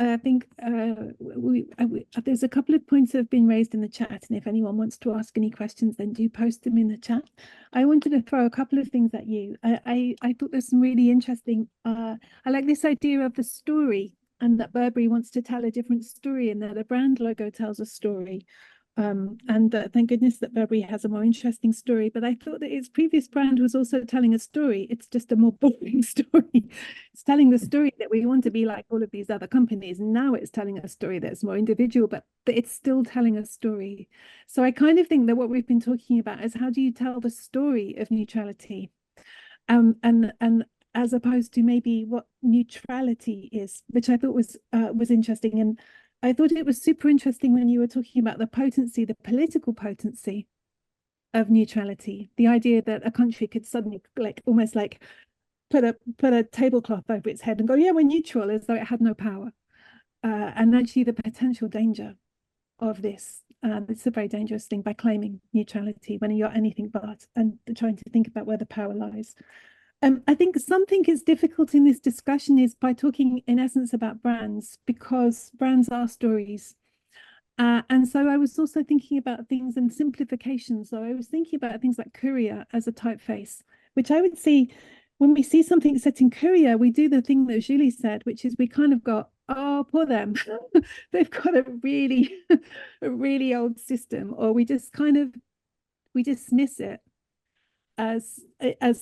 I think there's a couple of points that have been raised in the chat, and if anyone wants to ask any questions, then do post them in the chat. I wanted to throw a couple of things at you. I thought there's some really interesting. I like this idea of the story, and that Burberry wants to tell a different story, and that a brand logo tells a story. And thank goodness that Burberry has a more interesting story. But I thought that its previous brand was also telling a story. It's just a more boring story. It's telling the story that we want to be like all of these other companies. And now it's telling a story that's more individual, but it's still telling a story. So I kind of think that what we've been talking about is how do you tell the story of neutrality? And as opposed to maybe what neutrality is, which I thought was interesting. And I thought it was super interesting when you were talking about the potency, the political potency of neutrality, the idea that a country could suddenly like almost like put a tablecloth over its head and go, yeah, we're neutral, as though it had no power. And actually the potential danger of this. It's a very dangerous thing by claiming neutrality when you're anything but, and trying to think about where the power lies. I think something is difficult in this discussion is by talking in essence about brands, because brands are stories. And so I was also thinking about things in simplification. So I was thinking about things like Courier as a typeface, which I would see when we see something set in Courier, we do the thing that Julie said, which is we kind of go, oh, poor them. They've got a really old system, or we just kind of, we dismiss it as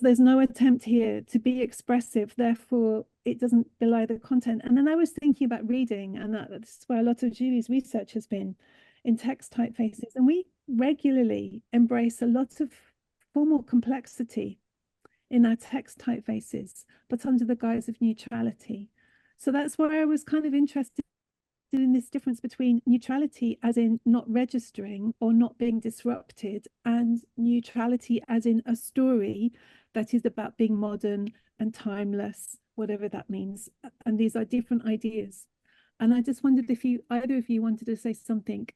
there's no attempt here to be expressive, therefore it doesn't belie the content. And then I was thinking about reading, and that's where a lot of Julie's research has been in text typefaces, and we regularly embrace a lot of formal complexity in our text typefaces, but under the guise of neutrality. So that's why I was kind of interested in this difference between neutrality as in not registering or not being disrupted, and neutrality as in a story that is about being modern and timeless, whatever that means. And these are different ideas. And I just wondered if either of you wanted to say something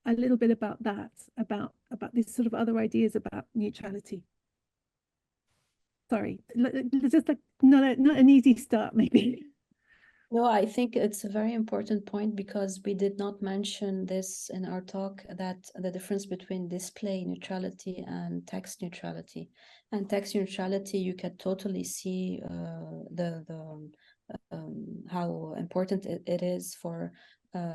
a little bit about that, about these sort of other ideas about neutrality. Sorry, just like not an easy start, maybe. No, I think it's a very important point, because we did not mention this in our talk, that the difference between display neutrality and text neutrality. And text neutrality, you can totally see how important it is for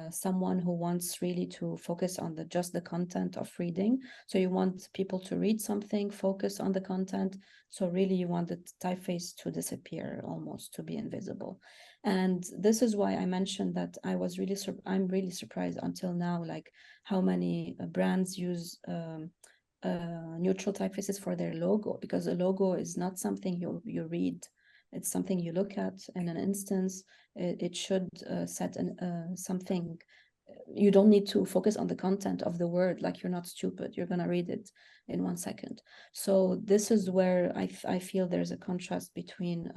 someone who wants really to focus on just the content of reading. So you want people to read something, focus on the content. So really you want the typeface to disappear, almost to be invisible. And this is why I mentioned that I'm really surprised until now, like how many brands use neutral typefaces for their logo, because a logo is not something you read. It's something you look at in an instance. It should set something. You don't need to focus on the content of the word, like you're not stupid. You're going to read it in 1 second. So this is where I feel there's a contrast between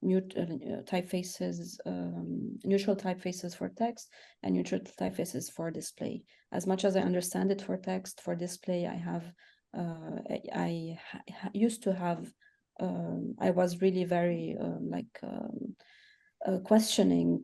typefaces, neutral typefaces for text and neutral typefaces for display. As much as I understand it for text, for display, I used to have, I was really very questioning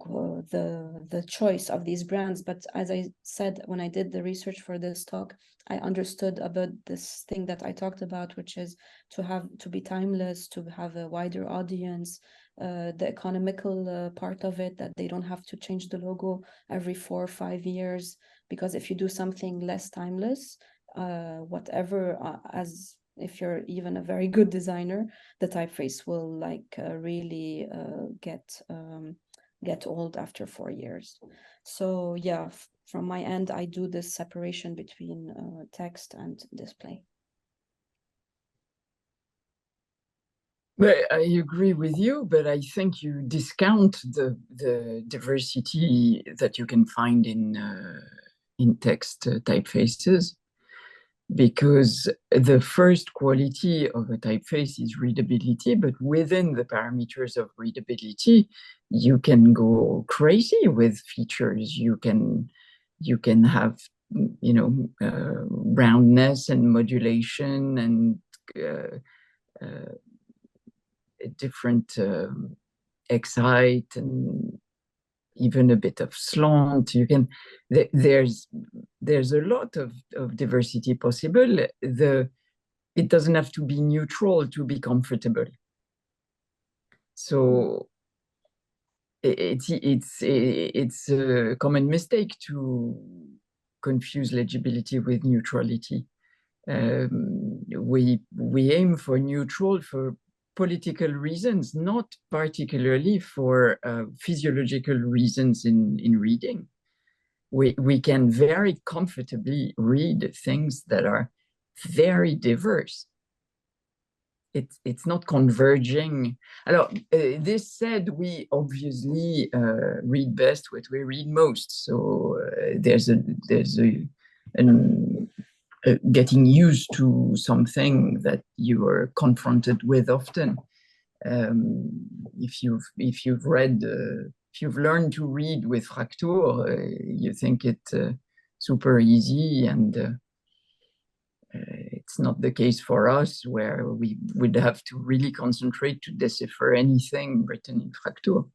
the choice of these brands. But as I said, when I did the research for this talk, I understood about this thing that I talked about, which is to be timeless, to have a wider audience, the economical part of it, that they don't have to change the logo every 4 or 5 years, because if you do something less timeless, whatever, as if you're even a very good designer, the typeface will really get old after 4 years. So yeah, from my end, I do this separation between text and display. But I agree with you, but I think you discount the diversity that you can find in text typefaces, because the first quality of a typeface is readability, but within the parameters of readability, you can go crazy with features. You can have, roundness and modulation and different excite and even a bit of slant. You can there's a lot of diversity possible. It doesn't have to be neutral to be comfortable. So it's a common mistake to confuse legibility with neutrality. We aim for neutral for political reasons, not particularly for physiological reasons in reading. We can very comfortably read things that are very diverse. It's not converging. Alors, this said, we obviously read best what we read most. So there's getting used to something that you are confronted with often. If you've learned to read with Fraktur, you think it super easy, and it's not the case for us, where we would have to really concentrate to decipher anything written in Fraktur.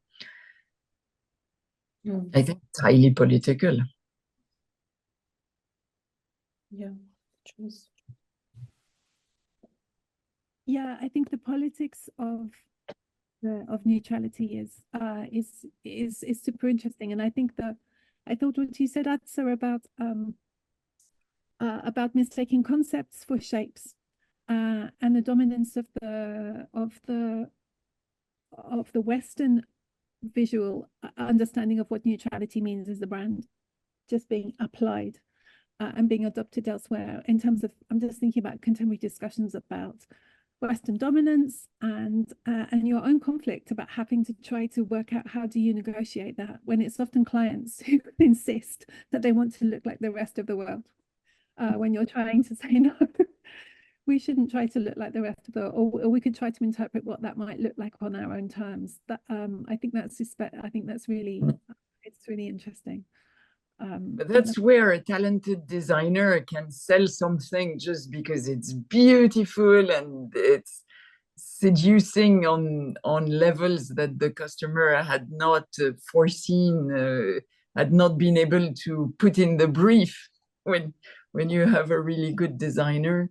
I think it's highly political. Yeah. Yeah, I think the politics of neutrality is super interesting, and I think that I thought what you said, Azza, about mistaking concepts for shapes, and the dominance of the Western visual understanding of what neutrality means as a brand just being applied and being adopted elsewhere. In terms of, I'm just thinking about contemporary discussions about Western dominance and your own conflict about having to try to work out how do you negotiate that when it's often clients who insist that they want to look like the rest of the world. When you're trying to say, no, we shouldn't try to look like the rest of the world, or we could try to interpret what that might look like on our own terms. That I think that's really, it's really interesting. But that's where a talented designer can sell something just because it's beautiful and it's seducing on levels that the customer had not foreseen, had not been able to put in the brief. When you have a really good designer,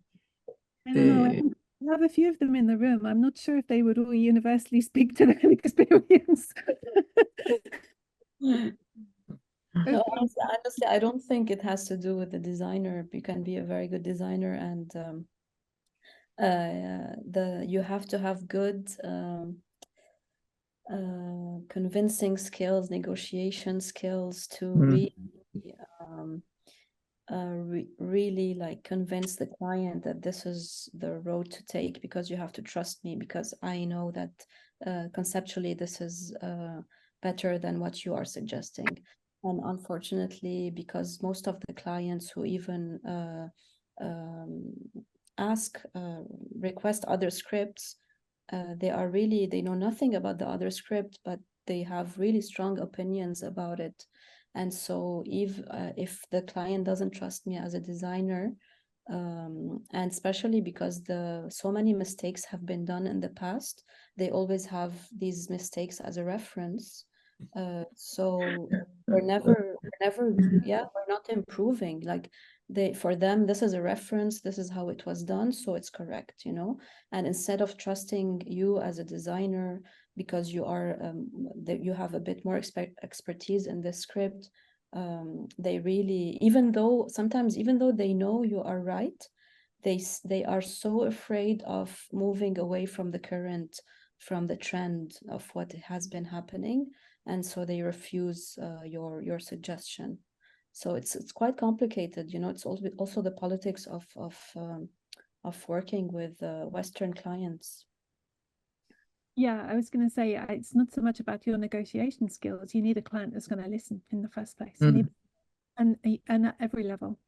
I don't know. I have a few of them in the room. I'm not sure if they would all universally speak to their experience. No, honestly, I don't think it has to do with the designer. You can be a very good designer, and you have to have good convincing skills, negotiation skills to really like convince the client that this is the road to take, because you have to trust me, because I know that conceptually this is better than what you are suggesting. And unfortunately, because most of the clients who even request other scripts, they know nothing about the other script, but they have really strong opinions about it. And so if the client doesn't trust me as a designer, And especially because so many mistakes have been done in the past, they always have these mistakes as a reference. So we're never, yeah, we're not improving. Like for them, this is a reference, this is how it was done, so it's correct, you know. And instead of trusting you as a designer because you are that you have a bit more expertise in this script, they really, sometimes even though they know you are right, they are so afraid of moving away from the current, from the trend of what has been happening, and so they refuse your suggestion. So it's quite complicated, you know. It's also the politics of working with Western clients. Yeah, I was going to say it's not so much about your negotiation skills. You need a client that's going to listen in the first place. You need, and at every level,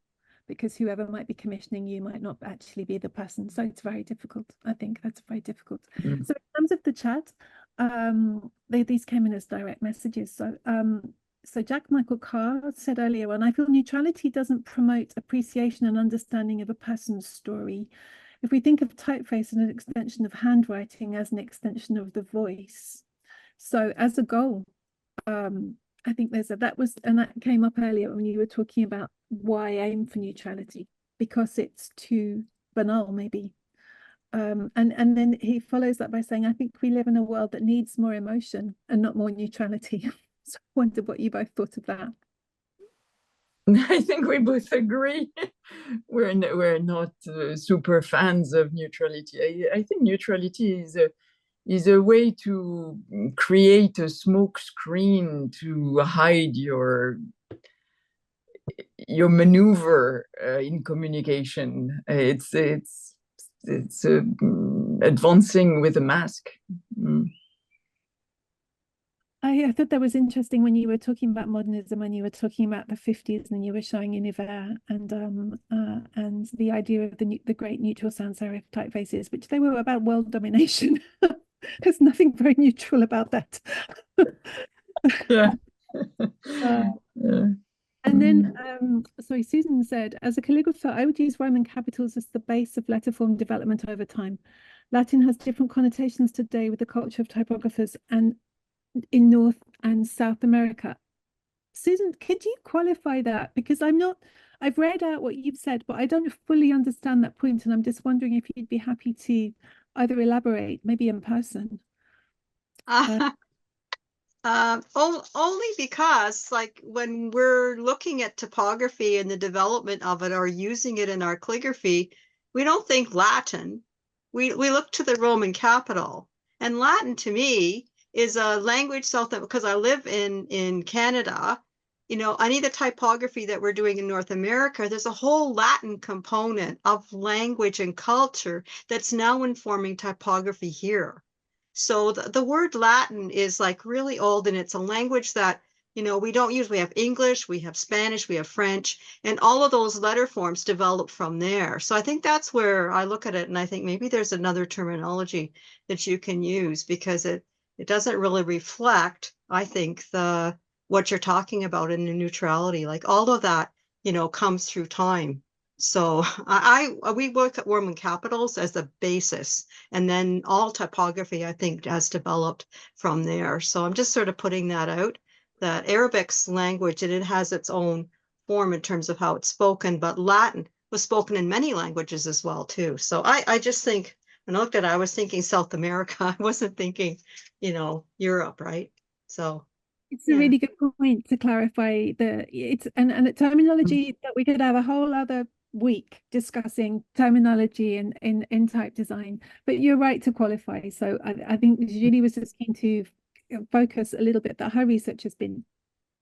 because whoever might be commissioning you might not actually be the person. So it's very difficult. I think that's very difficult. So in terms of the chat, these came in as direct messages. So Jack Michael Carr said earlier on, I feel neutrality doesn't promote appreciation and understanding of a person's story. If we think of typeface as an extension of handwriting, as an extension of the voice. So as a goal, I think that came up earlier when you were talking about why aim for neutrality, because it's too banal, maybe. And then he follows that by saying, I think we live in a world that needs more emotion and not more neutrality. So I wonder what you both thought of that. I think we both agree. We're not super fans of neutrality. I think neutrality is a way to create a smoke screen to hide your maneuver in communication. It's advancing with a mask. I thought that was interesting when you were talking about modernism, when you were talking about the 50s, and you were showing Univers and the idea of the great neutral sans serif typefaces, which they were about world domination. There's nothing very neutral about that. Yeah. And then, sorry, Susan said, as a calligrapher, I would use Roman capitals as the base of letter form development over time. Latin has different connotations today with the culture of typographers and in North and South America. Susan, could you qualify that? Because I've read out what you've said, but I don't fully understand that point. And I'm just wondering if you'd be happy to either elaborate, maybe in person. Only because, like, when we're looking at typography and the development of it or using it in our calligraphy, we don't think Latin. We look to the Roman capital. And Latin, to me, is a language because I live in Canada, you know, any of the typography that we're doing in North America, there's a whole Latin component of language and culture that's now informing typography here. So the word Latin is like really old, and it's a language that, you know, we don't use. We have English, we have Spanish, we have French, and all of those letter forms develop from there. So I think that's where I look at it, and I think maybe there's another terminology that you can use, because it doesn't really reflect, I think, what you're talking about in the neutrality. Like all of that, you know, comes through time. So we work at Roman capitals as the basis, and then all typography, I think, has developed from there. So I'm just sort of putting that out, that Arabic's language, and it has its own form in terms of how it's spoken, but Latin was spoken in many languages as well, too. So I just think, when I looked at it, I was thinking South America. I wasn't thinking, you know, Europe, right? So it's a really good point to clarify and the terminology that we could have a whole other week discussing terminology in type design, but you're right to qualify. So I think Julie was just keen to focus a little bit that her research has been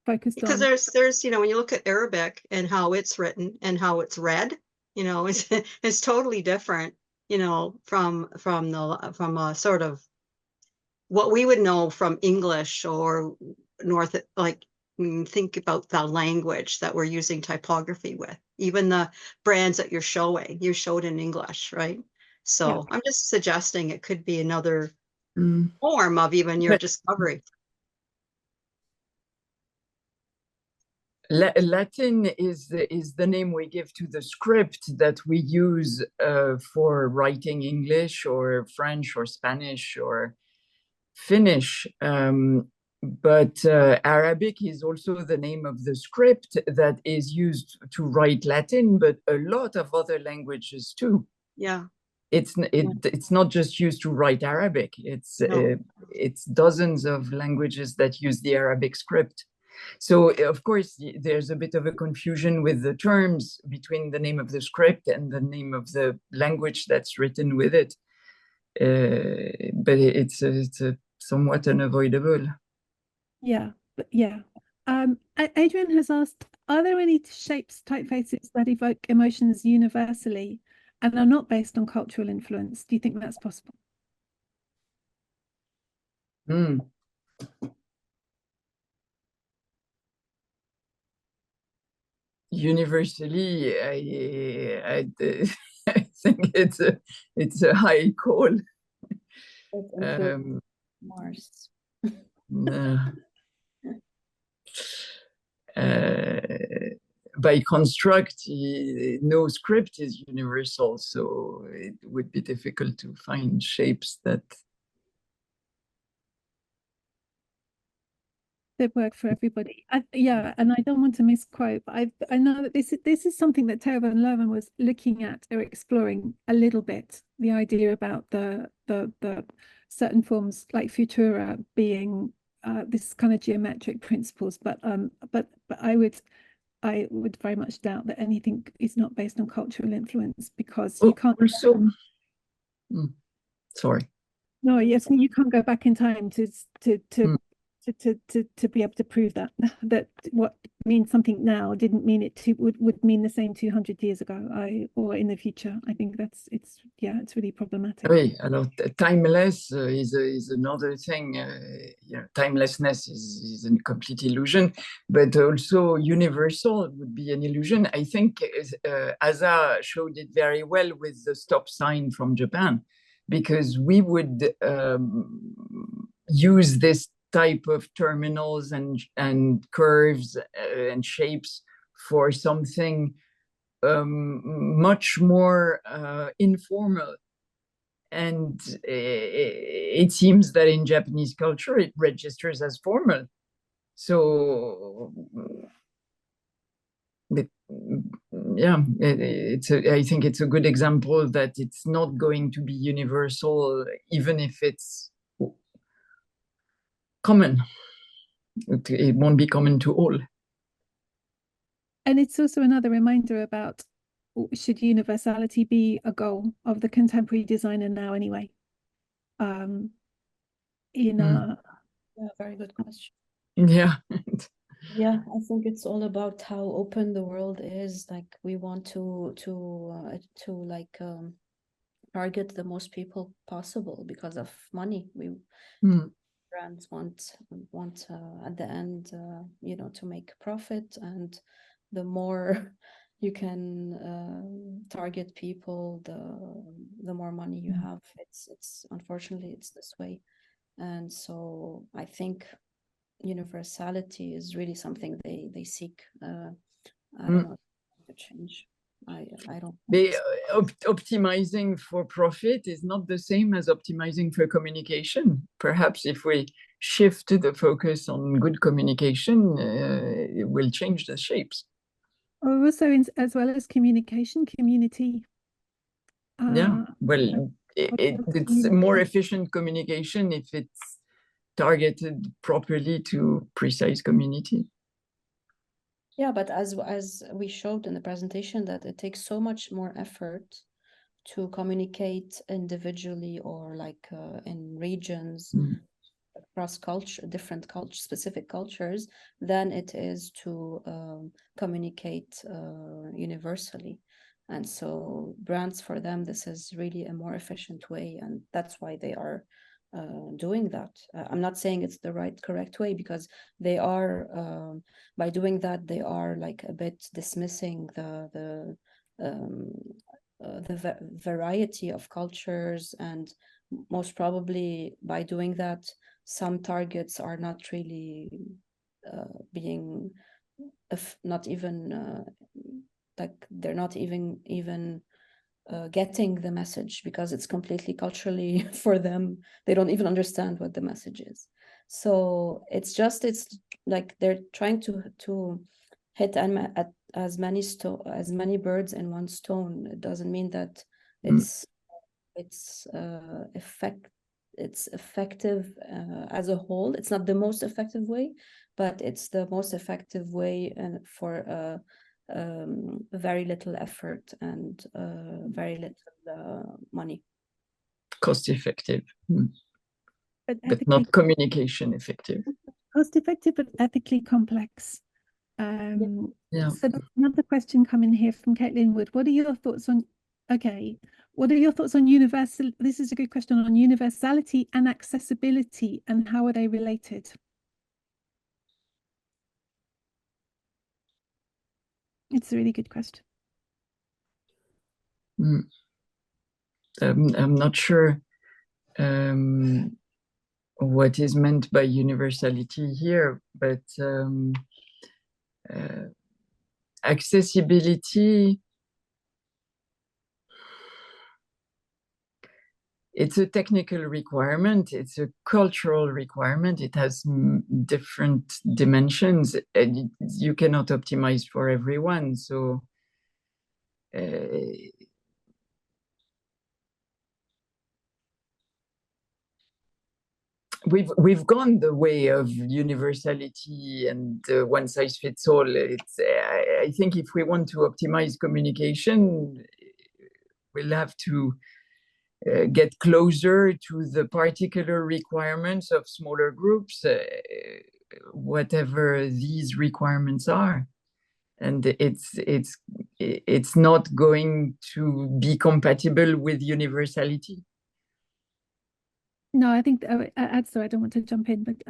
focused on. Because there's, you know, when you look at Arabic and how it's written and how it's read, you know, it's totally different, you know, from a sort of what we would know from English or North, like, think about the language that we're using typography with, even the brands that you showed in English, right? So I'm just suggesting it could be another form of even your discovery. Latin is the name we give to the script that we use for writing English or French or Spanish or Finnish. But Arabic is also the name of the script that is used to write Latin, but a lot of other languages too. Yeah. It's not just used to write Arabic. It's dozens of languages that use the Arabic script. So of course there's a bit of a confusion with the terms between the name of the script and the name of the language that's written with it. But it's a somewhat unavoidable. Yeah, but yeah. Adrian has asked, are there any shapes, typefaces that evoke emotions universally and are not based on cultural influence? Do you think that's possible? Universally, I think it's a high call. Mars. By construct, no script is universal, so it would be difficult to find shapes that work for everybody. Yeah, and I don't want to misquote, but I know that this is something that Teo van Leeuwen was looking at or exploring a little bit. The idea about the certain forms like Futura being this kind of geometric principles, but I would very much doubt that anything is not based on cultural influence, because you can't. Also, sorry. No, yes, you can't go back in time to be able to prove that what means something now didn't mean it would mean the same 200 years ago, or in the future. I think it's really problematic. Oui, alors timeless is another thing. Timelessness is a complete illusion, but also universal would be an illusion. I think Azza showed it very well with the stop sign from Japan, because we would use this type of terminals and curves and shapes for something much more informal. And it seems that in Japanese culture, it registers as formal. So, yeah, I think it's a good example that it's not going to be universal, even if it's common. It won't be common to all. And it's also another reminder about, should universality be a goal of the contemporary designer now anyway? Yeah, very good question. Yeah. Yeah, I think it's all about how open the world is. Like, we want to like target the most people possible because of money. Brands want at the end, to make profit, and the more you can target people, the more money you have. It's unfortunately it's this way, and so I think universality is really something they seek. I don't know to change. I don't. Optimizing for profit is not the same as optimizing for communication. Perhaps if we shift the focus on good communication, it will change the shapes. Or also, as well as communication, community. Yeah, well, it's more efficient communication if it's targeted properly to precise community. Yeah, but as we showed in the presentation, that it takes so much more effort to communicate individually or like in regions across different specific cultures, than it is to communicate universally. And so brands, for them, this is really a more efficient way, and that's why they are doing that. I'm not saying it's the correct way, because they are by doing that, they are like a bit dismissing the variety of cultures, and most probably by doing that, some targets are not really being not even like they're not even getting the message, because it's completely culturally for them. They don't even understand what the message is. So it's like they're trying to hit at as many birds in one stone. It doesn't mean that it's effective as a whole. It's not the most effective way, but it's the most effective way, and for very little effort and very little money. Cost effective, But but not communication effective. Cost effective, but ethically complex. Yeah. So there's another question coming here from Caitlin Wood. What are your thoughts on, what are your thoughts on universal? This is a good question on universality and accessibility, and how are they related? It's a really good question. I'm not sure what is meant by universality here, but accessibility, it's a technical requirement, it's a cultural requirement, it has different dimensions, and you cannot optimize for everyone. So we've gone the way of universality and one size fits all. It's I think if we want to optimize communication, we'll have to get closer to the particular requirements of smaller groups, whatever these requirements are. And it's not going to be compatible with universality. No, I think Azza, I don't want to jump in, but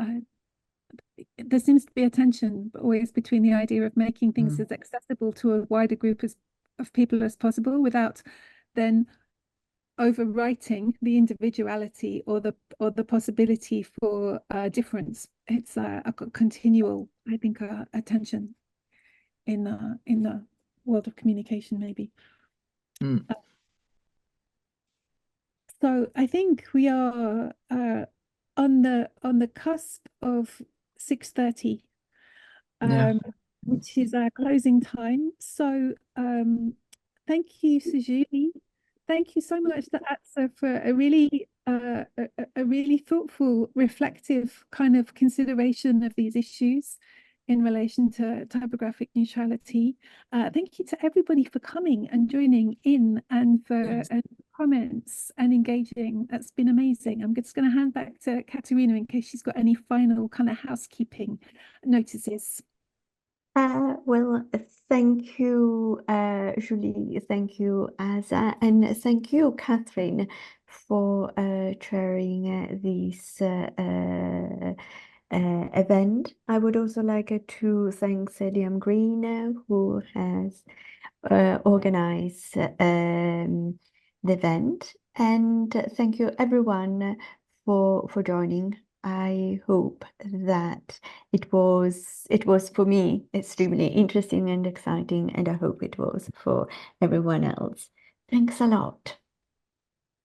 there seems to be a tension always between the idea of making things as accessible to a wider group of people as possible, without then overwriting the individuality or the possibility for difference. It's a continual, I think, a tension in the world of communication, maybe. So I think we are on the cusp of 6:30, which is our closing time. So thank you, Sujuli. Thank you so much to Azza for a really thoughtful, reflective kind of consideration of these issues in relation to typographic neutrality. Thank you to everybody for coming and joining in, and for comments and engaging. That's been amazing. I'm just going to hand back to Katerina in case she's got any final kind of housekeeping notices. Well, thank you, Julie, thank you, Azza, and thank you, Catherine, for chairing this event. I would also like to thank Liam Green, who has organized the event, and thank you everyone for joining. I hope that it was for me extremely interesting and exciting, and I hope it was for everyone else. Thanks a lot.